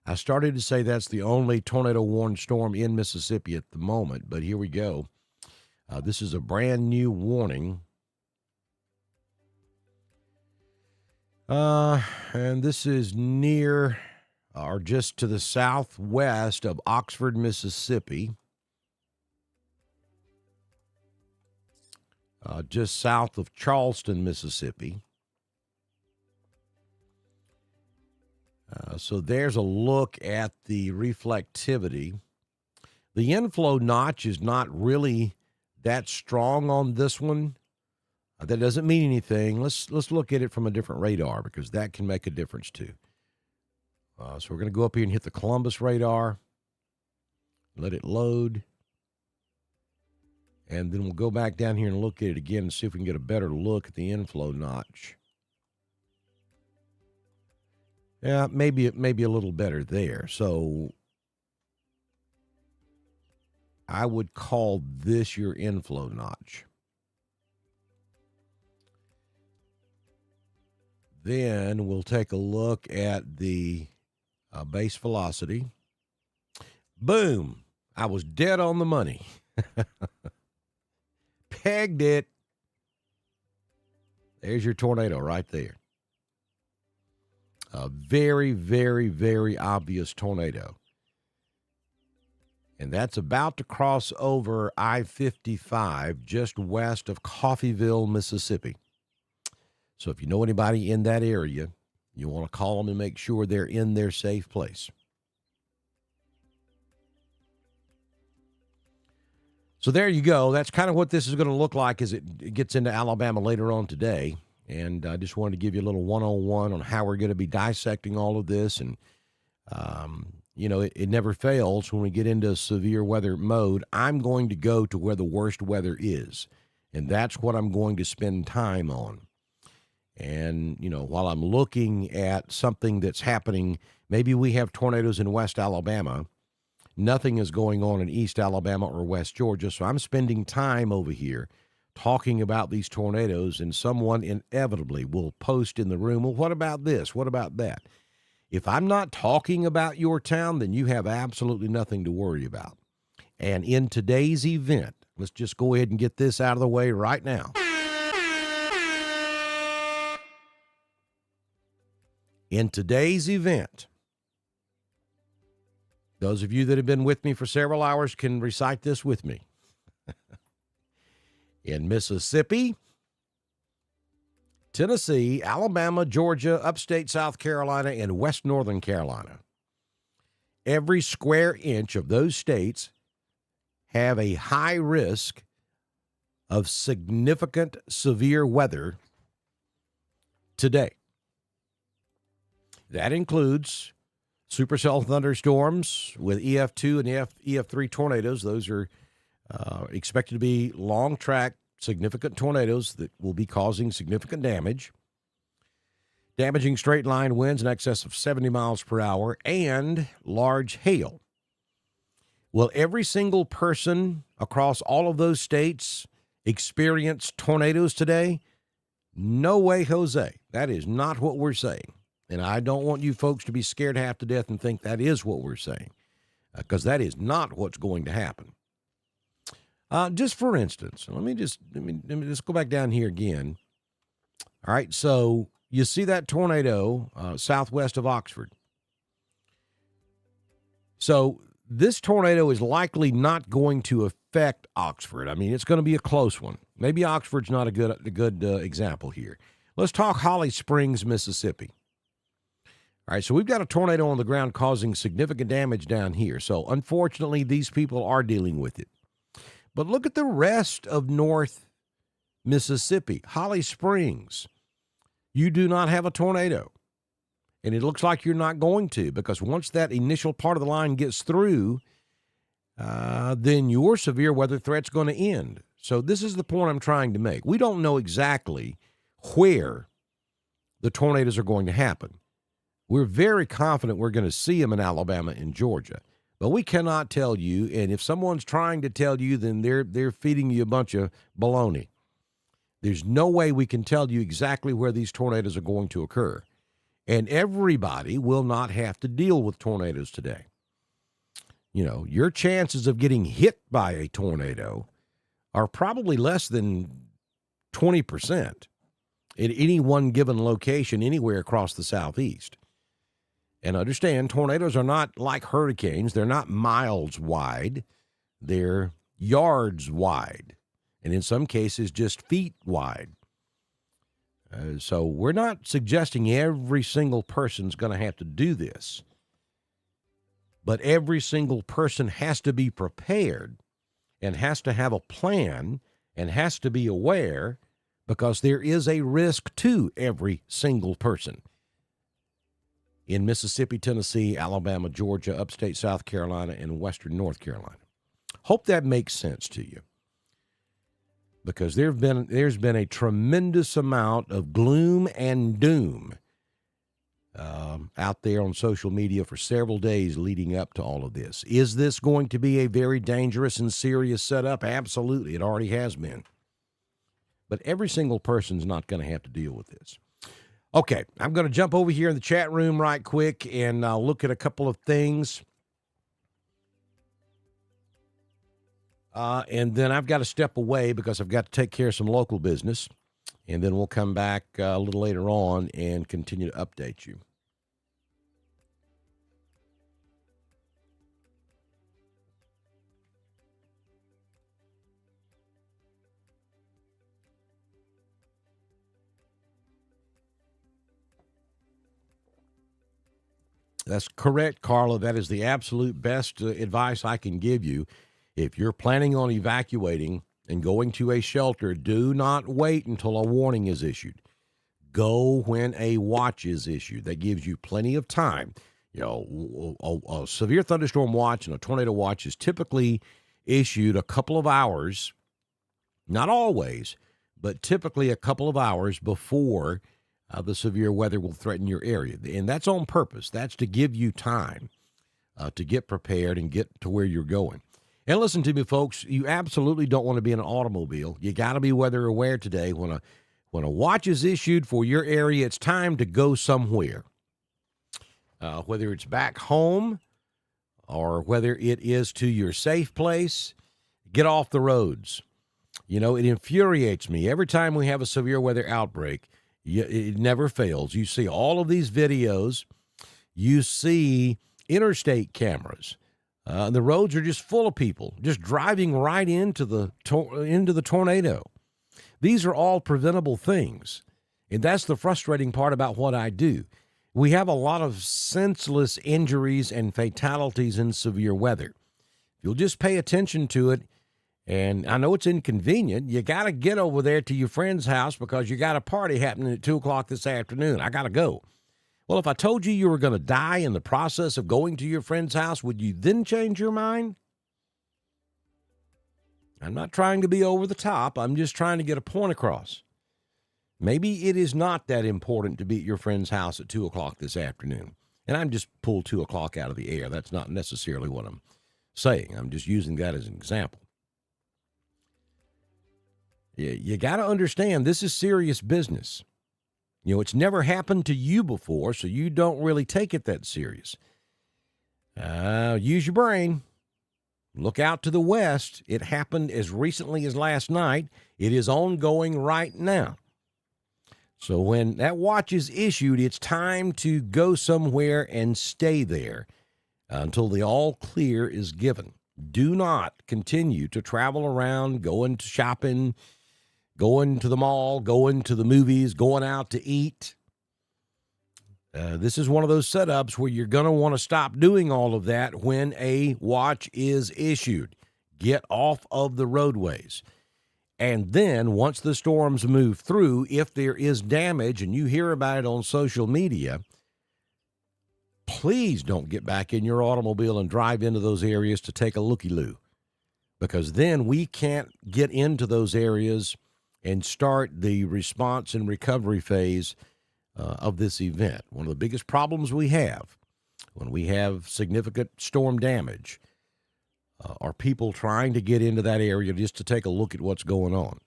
I started to say that's the only tornado-warned storm in Mississippi at the moment, but here we go. This is a brand new warning. And this is near or just to the southwest of Oxford, Mississippi. Just south of Charleston, Mississippi. So there's a look at the reflectivity. The inflow notch is not really that strong on this one. That doesn't mean anything. Let's look at it from a different radar because that can make a difference too. So we're going to go up here and hit the Columbus radar. Let it load. And then we'll go back down here and look at it again and see if we can get a better look at the inflow notch. Yeah, maybe a little better there. So I would call this your inflow notch. Then we'll take a look at the base velocity. Boom! I was dead on the money. Pegged it. There's your tornado right there. A very, very, very obvious tornado. And that's about to cross over I-55 just west of Coffeyville, Mississippi. So if you know anybody in that area, you want to call them and make sure they're in their safe place. So there you go. That's kind of what this is going to look like as it gets into Alabama later on today. And I just wanted to give you a little 101 on how we're going to be dissecting all of this. And, it never fails when we get into severe weather mode. I'm going to go to where the worst weather is. And that's what I'm going to spend time on. And, while I'm looking at something that's happening, maybe we have tornadoes in West Alabama. Nothing is going on in East Alabama or West Georgia. So I'm spending time over here talking about these tornadoes, and someone inevitably will post in the room, well, what about this? What about that? If I'm not talking about your town, then you have absolutely nothing to worry about. And in today's event, let's just go ahead and get this out of the way right now. In today's event, those of you that have been with me for several hours can recite this with me. In Mississippi, Tennessee, Alabama, Georgia, upstate South Carolina, and West Northern Carolina, every square inch of those states have a high risk of significant severe weather today. That includes supercell thunderstorms with EF2 and EF3 tornadoes. Those are expected to be long-track, significant tornadoes that will be causing significant damage, damaging straight-line winds in excess of 70 miles per hour, and large hail. Will every single person across all of those states experience tornadoes today? No way, Jose. That is not what we're saying. And I don't want you folks to be scared half to death and think that is what we're saying, because that is not what's going to happen. Just for instance, let me just go back down here again. All right, so you see that tornado southwest of Oxford. So this tornado is likely not going to affect Oxford. I mean, it's going to be a close one. Maybe Oxford's not a good example here. Let's talk Holly Springs, Mississippi. All right, so we've got a tornado on the ground causing significant damage down here. So unfortunately, these people are dealing with it. But look at the rest of North Mississippi, Holly Springs. You do not have a tornado. And it looks like you're not going to, because once that initial part of the line gets through, then your severe weather threat's going to end. So this is the point I'm trying to make. We don't know exactly where the tornadoes are going to happen. We're very confident we're going to see them in Alabama and Georgia. But we cannot tell you, and if someone's trying to tell you, then they're feeding you a bunch of baloney. There's no way we can tell you exactly where these tornadoes are going to occur. And everybody will not have to deal with tornadoes today. Your chances of getting hit by a tornado are probably less than 20% at any one given location anywhere across the Southeast. And understand, tornadoes are not like hurricanes. They're not miles wide. They're yards wide. And in some cases, just feet wide. So we're not suggesting every single person's going to have to do this. But every single person has to be prepared and has to have a plan and has to be aware, because there is a risk to every single person. In Mississippi, Tennessee, Alabama, Georgia, upstate South Carolina, and western North Carolina. Hope that makes sense to you. Because there's been a tremendous amount of gloom and doom out there on social media for several days leading up to all of this. Is this going to be a very dangerous and serious setup? Absolutely. It already has been. But every single person's not going to have to deal with this. Okay, I'm going to jump over here in the chat room right quick and look at a couple of things. And then I've got to step away because I've got to take care of some local business. And then we'll come back a little later on and continue to update you. That's correct, Carla. That is the absolute best advice I can give you. If you're planning on evacuating and going to a shelter, do not wait until a warning is issued. Go when a watch is issued. That gives you plenty of time. You know, a severe thunderstorm watch and a tornado watch is typically issued a couple of hours, not always, but typically a couple of hours before the severe weather will threaten your area. And that's on purpose. That's to give you time to get prepared and get to where you're going. And listen to me, folks, you absolutely don't want to be in an automobile. You got to be weather aware today. When a watch is issued for your area, it's time to go somewhere. Whether it's back home or whether it is to your safe place, get off the roads. You know, it infuriates me. Every time we have a severe weather outbreak, it never fails. You see all of these videos. You see interstate cameras. The roads are just full of people just driving right into the tornado. These are all preventable things, and that's the frustrating part about what I do. We have a lot of senseless injuries and fatalities in severe weather. If you'll just pay attention to it, and I know it's inconvenient, you got to get over there to your friend's house because you got a party happening at 2 o'clock this afternoon. I got to go. Well, if I told you were going to die in the process of going to your friend's house, would you then change your mind? I'm not trying to be over the top. I'm just trying to get a point across. Maybe it is not that important to be at your friend's house at 2 o'clock this afternoon. And I'm just pulled 2 o'clock out of the air. That's not necessarily what I'm saying. I'm just using that as an example. You got to understand, this is serious business. You know, it's never happened to you before, so you don't really take it that serious. Use your brain. Look out to the west. It happened as recently as last night. It is ongoing right now. So when that watch is issued, it's time to go somewhere and stay there until the all clear is given. Do not continue to travel around, going to shopping, going to the mall, going to the movies, going out to eat. This is one of those setups where you're going to want to stop doing all of that when a watch is issued. Get off of the roadways. And then once the storms move through, if there is damage and you hear about it on social media, please don't get back in your automobile and drive into those areas to take a looky-loo, because then we can't get into those areas and start the response and recovery phase of this event. One of the biggest problems we have when we have significant storm damage are people trying to get into that area just to take a look at what's going on.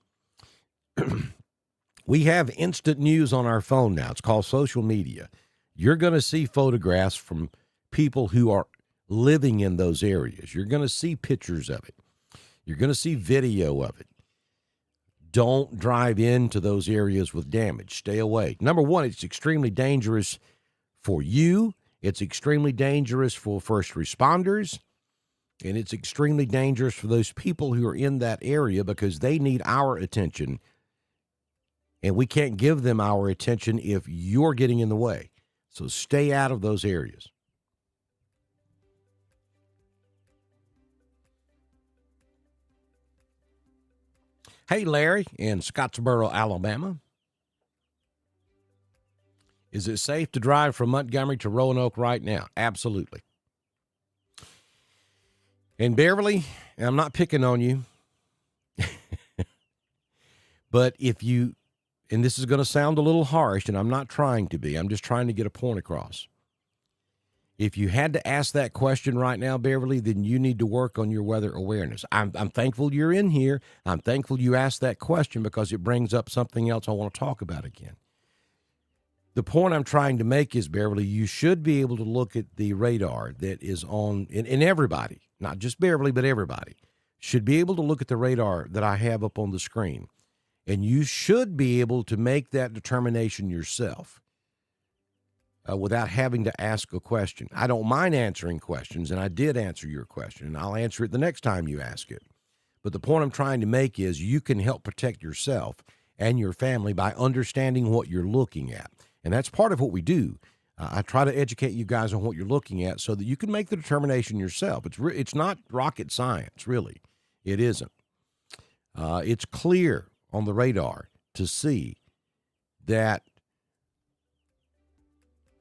We have instant news on our phone now. It's called social media. You're going to see photographs from people who are living in those areas. You're going to see pictures of it. You're going to see video of it. Don't drive into those areas with damage. Stay away. Number one, it's extremely dangerous for you. It's extremely dangerous for first responders. And it's extremely dangerous for those people who are in that area because they need our attention. And we can't give them our attention if you're getting in the way. So stay out of those areas. Hey, Larry in Scottsboro, Alabama. Is it safe to drive from Montgomery to Roanoke right now? Absolutely. And Beverly, I'm not picking on you, but if you, and this is going to sound a little harsh, and I'm not trying to be, I'm just trying to get a point across. If you had to ask that question right now, Beverly, then you need to work on your weather awareness. I'm thankful you're in here. I'm thankful you asked that question because it brings up something else I want to talk about again. The point I'm trying to make is, Beverly, you should be able to look at the radar that is on, and everybody, not just Beverly, but everybody, should be able to look at the radar that I have up on the screen. And you should be able to make that determination yourself without having to ask a question. I don't mind answering questions, and I did answer your question, and I'll answer it the next time you ask it. But the point I'm trying to make is you can help protect yourself and your family by understanding what you're looking at. And that's part of what we do. I try to educate you guys on what you're looking at so that you can make the determination yourself. It's not rocket science, really. It isn't. It's clear on the radar to see that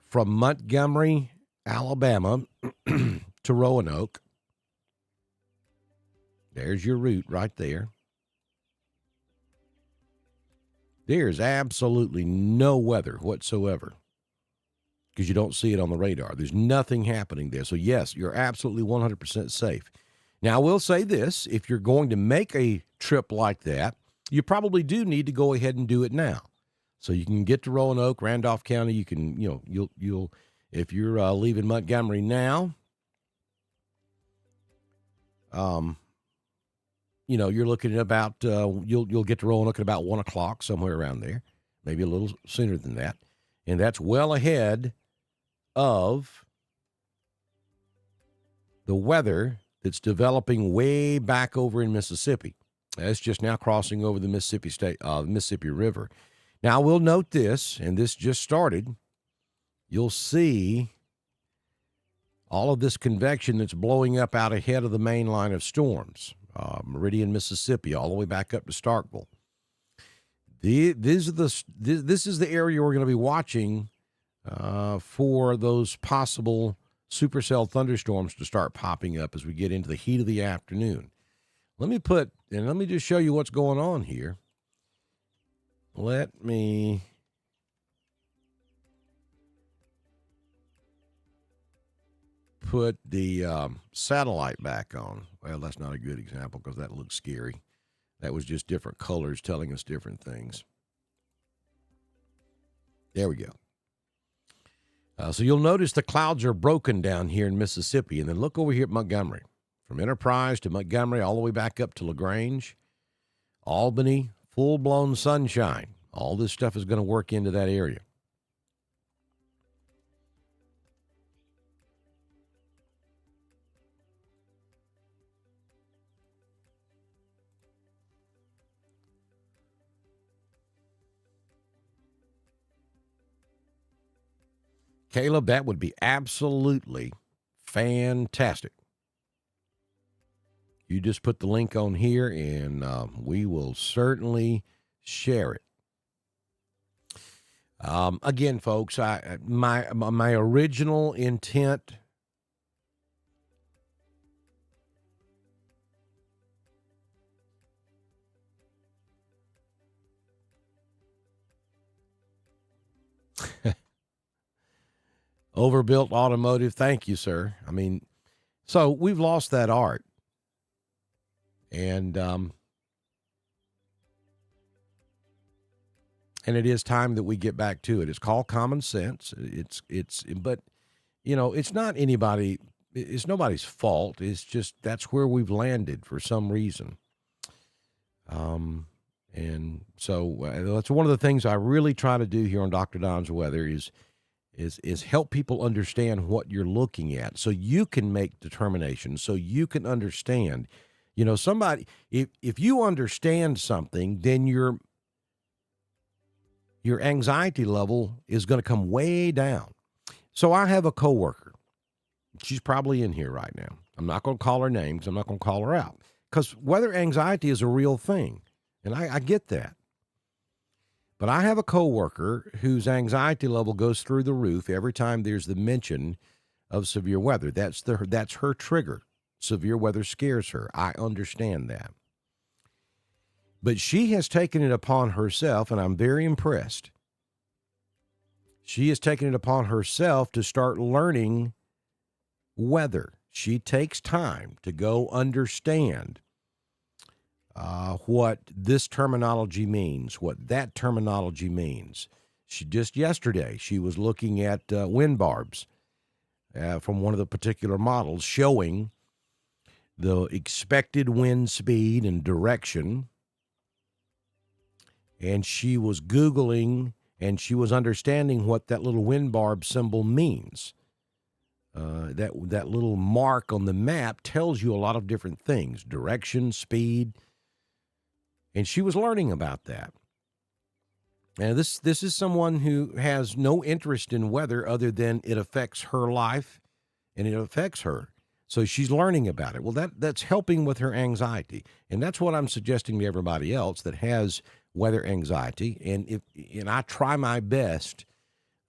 from Montgomery, Alabama, to Roanoke, there's your route right there. There's absolutely no weather whatsoever because you don't see it on the radar. There's nothing happening there. So, yes, you're absolutely 100% safe. Now, I will say this. If you're going to make a trip like that, you probably do need to go ahead and do it now. So you can get to Roanoke, Randolph County. You can, you'll if you're leaving Montgomery now, you're looking at about, you'll get to Roanoke at about 1 o'clock, somewhere around there, maybe a little sooner than that. And that's well ahead of the weather that's developing way back over in Mississippi. That's just now crossing over the Mississippi River. Now, we'll note this, and this just started. You'll see all of this convection that's blowing up out ahead of the main line of storms. Meridian, Mississippi, all the way back up to Starkville. This is the area we're going to be watching for those possible supercell thunderstorms to start popping up as we get into the heat of the afternoon. Let me just show you what's going on here. Let me put the satellite back on. Well, that's not a good example because that looks scary. That was just different colors telling us different things. There we go. So you'll notice the clouds are broken down here in Mississippi. And then look over here at Montgomery. From Enterprise to Montgomery, all the way back up to LaGrange, Albany, full-blown sunshine. All this stuff is going to work into that area. Caleb, that would be absolutely fantastic. You just put the link on here, and we will certainly share it. Again, folks, my original intent Overbuilt automotive. Thank you, sir. I mean, so we've lost that art. And it is time that we get back to it. It's called common sense. But it's not it's nobody's fault. It's just, that's where we've landed for some reason. And so that's one of the things I really try to do here on Dr. Don's Weather is help people understand what you're looking at so you can make determinations, so you can understand. Somebody, if you understand something, then your anxiety level is going to come way down. So I have a coworker. She's probably in here right now. I'm not going to call her name because I'm not going to call her out, because weather anxiety is a real thing, and I get that. But I have a coworker whose anxiety level goes through the roof every time there's the mention of severe weather. That's her trigger. Severe weather scares her. I understand that. But she has taken it upon herself, and I'm very impressed. She has taken it upon herself to start learning weather. She takes time to go understand what this terminology means, what that terminology means. Yesterday, she was looking at wind barbs from one of the particular models showing the expected wind speed and direction. And she was Googling, and she was understanding what that little wind barb symbol means. That little mark on the map tells you a lot of different things, direction, speed. And she was learning about that. And this is someone who has no interest in weather other than it affects her life and it affects her. So she's learning about it. Well, that's helping with her anxiety. And that's what I'm suggesting to everybody else that has weather anxiety. And I try my best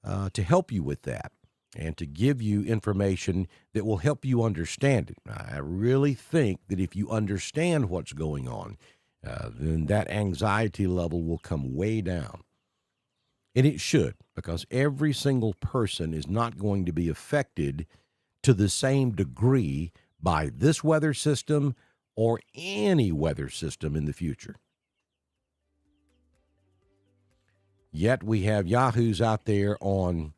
to help you with that and to give you information that will help you understand it. I really think that if you understand what's going on, then that anxiety level will come way down. And it should, because every single person is not going to be affected to the same degree by this weather system or any weather system in the future. Yet we have yahoos out there on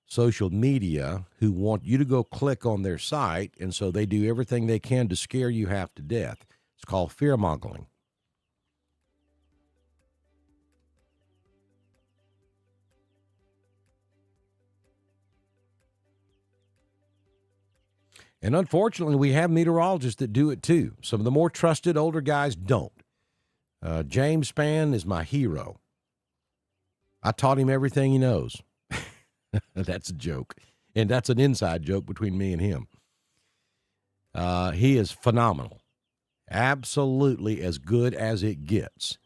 social media who want you to go click on their site, and so they do everything they can to scare you half to death. It's called fear-mongering. And unfortunately, we have meteorologists that do it too. Some of the more trusted older guys don't. James Spann is my hero. I taught him everything he knows. That's a joke. And that's an inside joke between me and him. He is phenomenal. Absolutely as good as it gets,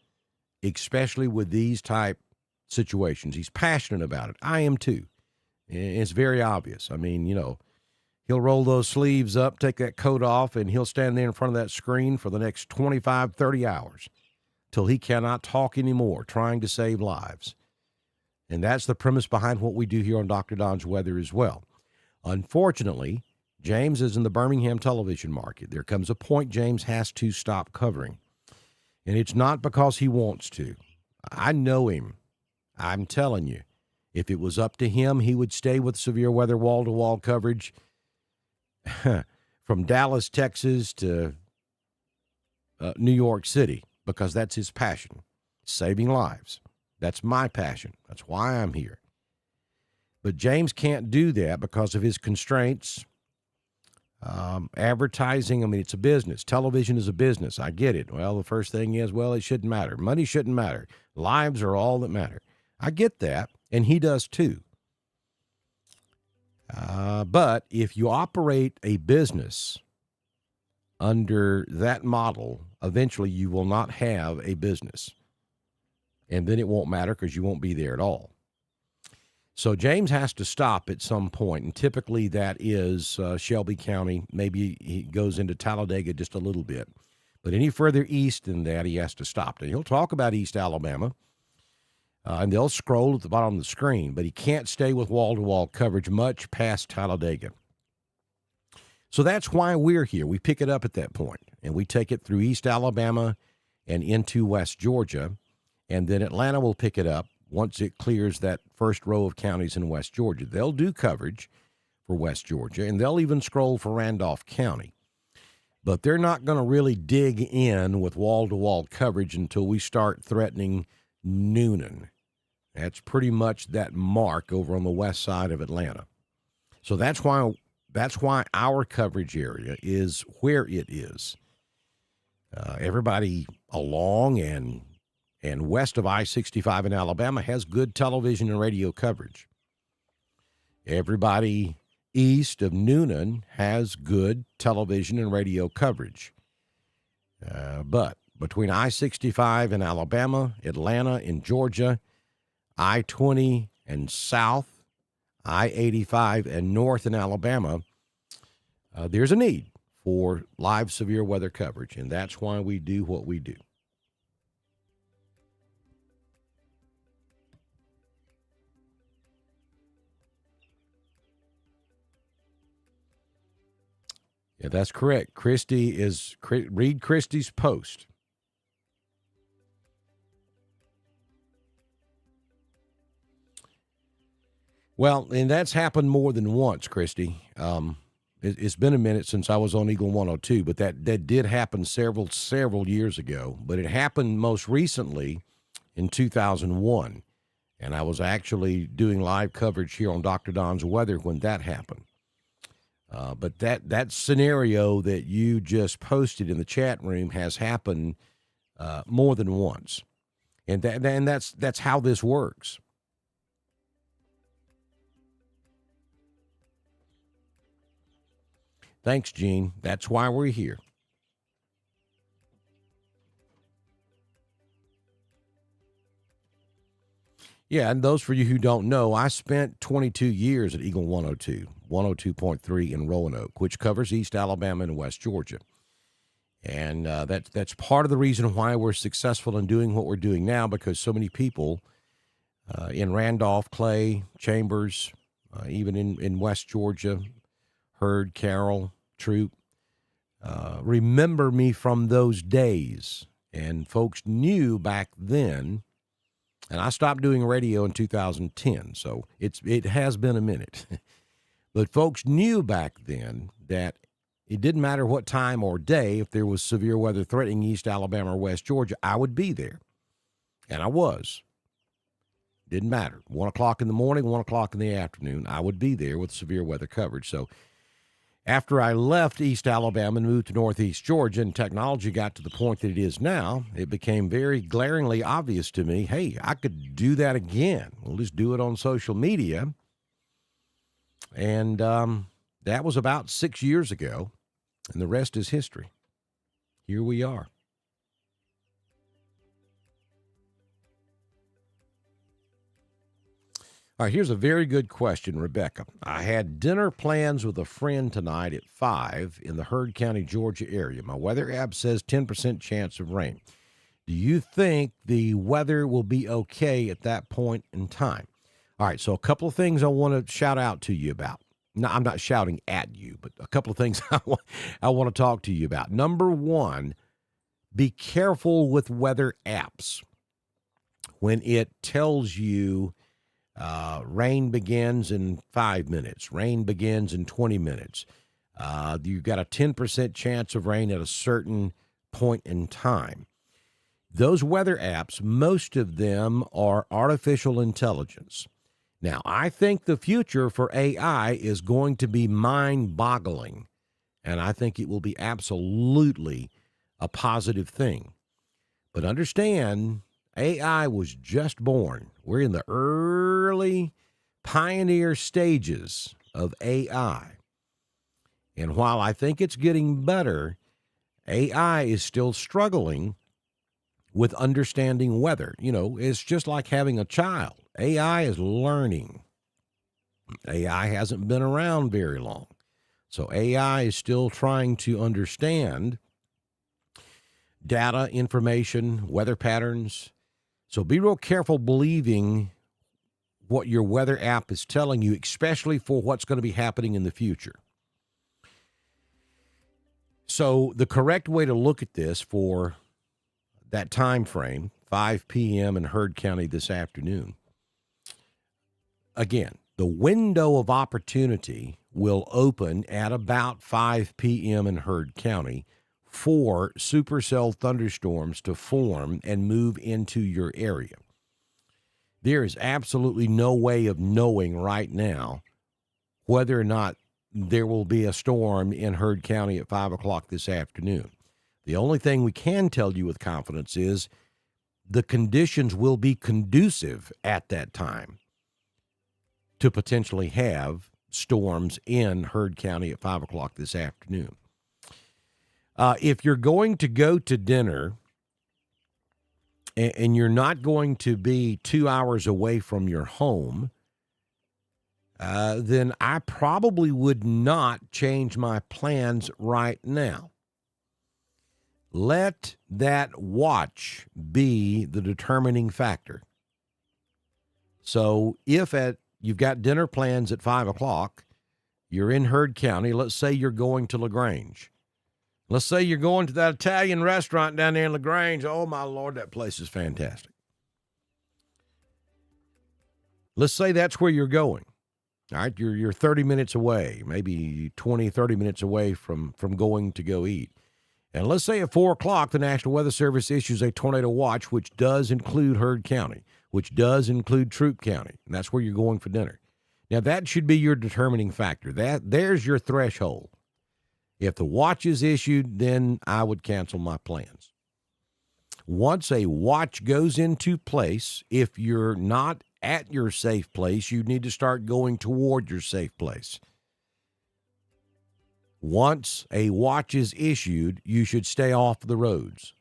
especially with these type situations. He's passionate about it. I am too. It's very obvious. I mean, he'll roll those sleeves up, take that coat off, and he'll stand there in front of that screen for the next 25, 30 hours till he cannot talk anymore, trying to save lives. And that's the premise behind what we do here on Dr. Don's Weather as well. Unfortunately, James is in the Birmingham television market. There comes a point James has to stop covering. And it's not because he wants to. I know him. I'm telling you, if it was up to him, he would stay with severe weather wall-to-wall coverage from Dallas, Texas to New York City, because that's his passion, saving lives. That's my passion. That's why I'm here. But James can't do that because of his constraints. Advertising, I mean, it's a business. Television is a business. I get it. Well, the first thing is, it shouldn't matter. Money shouldn't matter. Lives are all that matter. I get that, and he does too. But if you operate a business under that model, eventually you will not have a business. And then it won't matter because you won't be there at all. So James has to stop at some point, and typically that is Shelby County. Maybe he goes into Talladega just a little bit. But any further east than that, he has to stop. And he'll talk about East Alabama, and they'll scroll at the bottom of the screen, but he can't stay with wall-to-wall coverage much past Talladega. So that's why we're here. We pick it up at that point, and we take it through East Alabama and into West Georgia, and then Atlanta will pick it up once it clears that first row of counties in West Georgia. They'll do coverage for West Georgia, and they'll even scroll for Randolph County. But they're not going to really dig in with wall-to-wall coverage until we start threatening Noonan. That's pretty much that mark over on the west side of Atlanta. So that's why our coverage area is where it is. Everybody along and west of I-65 in Alabama has good television and radio coverage. Everybody east of Noonan has good television and radio coverage. But between I-65 in Alabama, Atlanta in Georgia, I-20 and south, I-85 and north in Alabama, there's a need for live severe weather coverage, and that's why we do what we do. Yeah, that's correct. Read Christie's post. Well, and that's happened more than once, Christy. It's been a minute since I was on Eagle 102, but that did happen several years ago. But it happened most recently in 2001, and I was actually doing live coverage here on Dr. Don's Weather when that happened. But that scenario that you just posted in the chat room has happened more than once. And that's how this works. Thanks, Gene. That's why we're here. Yeah, and those for you who don't know, I spent 22 years at Eagle 102.3 in Roanoke, which covers East Alabama and West Georgia. And that's part of the reason why we're successful in doing what we're doing now, because so many people in Randolph, Clay, Chambers, even in West Georgia, Hurd, Carroll, Troop, remember me from those days. And folks knew back then. And I stopped doing radio in 2010, so it has been a minute. But folks knew back then that it didn't matter what time or day, if there was severe weather threatening East Alabama or West Georgia, I would be there. And I was. Didn't matter. 1 o'clock in the morning, 1 o'clock in the afternoon, I would be there with severe weather coverage. So after I left East Alabama and moved to Northeast Georgia and technology got to the point that it is now, it became very glaringly obvious to me, hey, I could do that again. We'll just do it on social media. And that was about 6 years ago, and the rest is history. Here we are. All right, here's a very good question, Rebecca. I had dinner plans with a friend tonight at 5 in the Hurd County, Georgia area. My weather app says 10% chance of rain. Do you think the weather will be okay at that point in time? All right, so a couple of things I want to shout out to you about. No, I'm not shouting at you, but a couple of things I want to talk to you about. Number one, be careful with weather apps when it tells you rain begins in 5 minutes. Rain begins in 20 minutes. You've got a 10% chance of rain at a certain point in time. Those weather apps, most of them are artificial intelligence. Now, I think the future for AI is going to be mind-boggling, and I think it will be absolutely a positive thing. But understand, AI was just born. We're in the early pioneer stages of AI. And while I think it's getting better, AI is still struggling with understanding weather. You know, it's just like having a child. AI is learning. AI hasn't been around very long. So AI is still trying to understand data, information, weather patterns. So be real careful believing what your weather app is telling you, especially for what's going to be happening in the future. So the correct way to look at this for that time frame, 5 p.m. in Hurd County this afternoon, again, the window of opportunity will open at about 5 p.m. in Hurd County for supercell thunderstorms to form and move into your area. There is absolutely no way of knowing right now whether or not there will be a storm in Hurd County at 5 o'clock this afternoon. The only thing we can tell you with confidence is the conditions will be conducive at that time to potentially have storms in Hurd County at 5 o'clock this afternoon. If you're going to go to dinner and you're not going to be 2 hours away from your home, then I probably would not change my plans right now. Let that watch be the determining factor. So if you've got dinner plans at 5 o'clock, you're in Hurd County, let's say you're going to LaGrange. Let's say you're going to that Italian restaurant down there in LaGrange. Oh, my Lord, that place is fantastic. Let's say that's where you're going. All right, you're 30 minutes away, maybe 20, 30 minutes away from going to go eat. And let's say at 4 o'clock, the National Weather Service issues a tornado watch, which does include Hurd County, which does include Troop County, and that's where you're going for dinner. Now, that should be your determining factor. There's your threshold. If the watch is issued, then I would cancel my plans. Once a watch goes into place, if you're not at your safe place, you need to start going toward your safe place. Once a watch is issued, you should stay off the roads.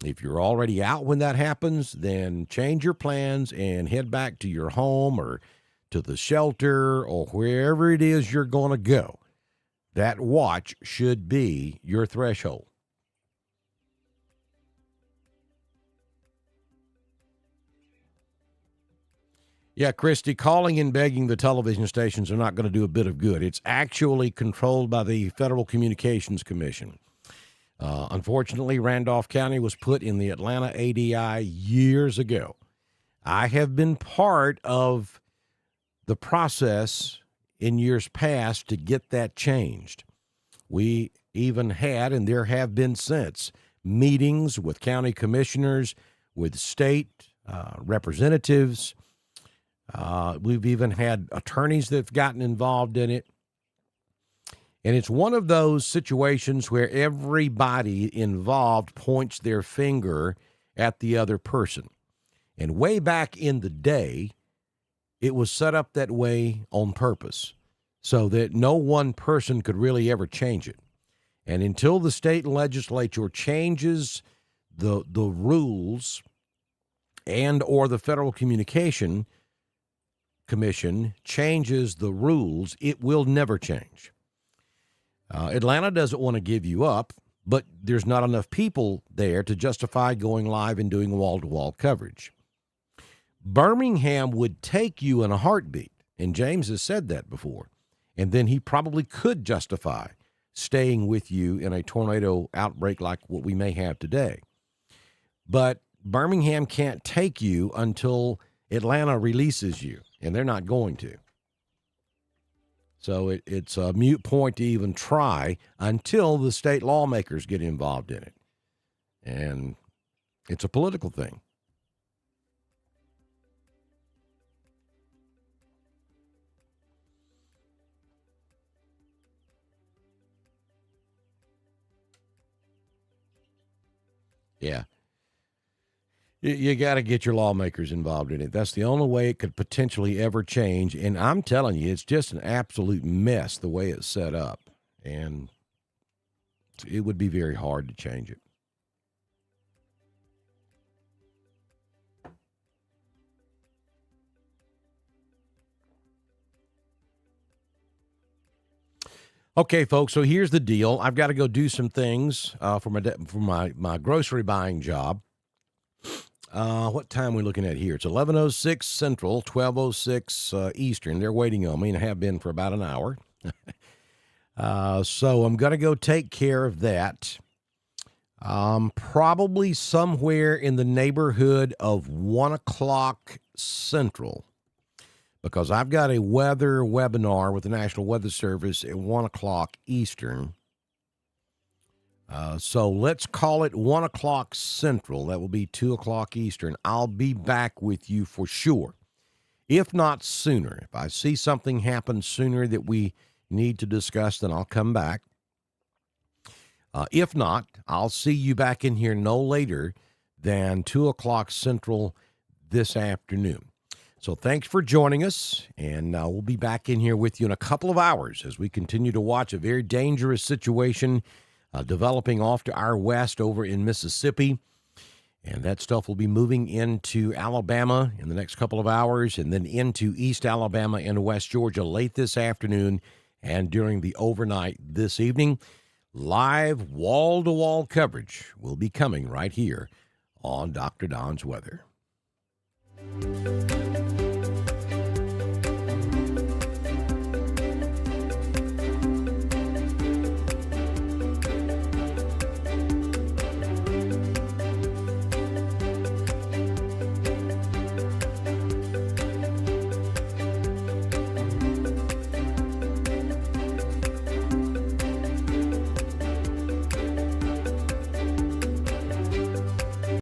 If you're already out when that happens, then change your plans and head back to your home or to the shelter or wherever it is you're going to go. That watch should be your threshold. Yeah, Christy, calling and begging the television stations are not going to do a bit of good. It's actually controlled by the Federal Communications Commission. Unfortunately, Randolph County was put in the Atlanta ADI years ago. I have been part of the process in years past to get that changed. We even had, and there have been since, meetings with county commissioners, with state representatives. We've even had attorneys that have gotten involved in it. And it's one of those situations where everybody involved points their finger at the other person. And way back in the day, it was set up that way on purpose so that no one person could really ever change it. And until the state legislature changes the rules and or the Federal Communication Commission changes the rules, it will never change. Atlanta doesn't want to give you up, but there's not enough people there to justify going live and doing wall-to-wall coverage. Birmingham would take you in a heartbeat, and James has said that before, and then he probably could justify staying with you in a tornado outbreak like what we may have today. But Birmingham can't take you until Atlanta releases you, and they're not going to. So it's a moot point to even try until the state lawmakers get involved in it. And it's a political thing. Yeah. You got to get your lawmakers involved in it. That's the only way it could potentially ever change. And I'm telling you, it's just an absolute mess the way it's set up. And it would be very hard to change it. Okay, folks, so here's the deal. I've got to go do some things for my grocery buying job. What time are we looking at here? It's 11:06 Central, 12:06 Eastern. They're waiting on me and have been for about an hour. So I'm going to go take care of that. Probably somewhere in the neighborhood of 1 o'clock Central, because I've got a weather webinar with the National Weather Service at 1 o'clock Eastern. So let's call it 1 o'clock Central. That will be 2 o'clock Eastern. I'll be back with you for sure. If not sooner, if I see something happen sooner that we need to discuss, then I'll come back. If not, I'll see you back in here no later than 2 o'clock Central this afternoon. So thanks for joining us, and we'll be back in here with you in a couple of hours as we continue to watch a very dangerous situation developing off to our west over in Mississippi. And that stuff will be moving into Alabama in the next couple of hours and then into East Alabama and West Georgia late this afternoon and during the overnight this evening. Live wall-to-wall coverage will be coming right here on Dr. Don's Weather.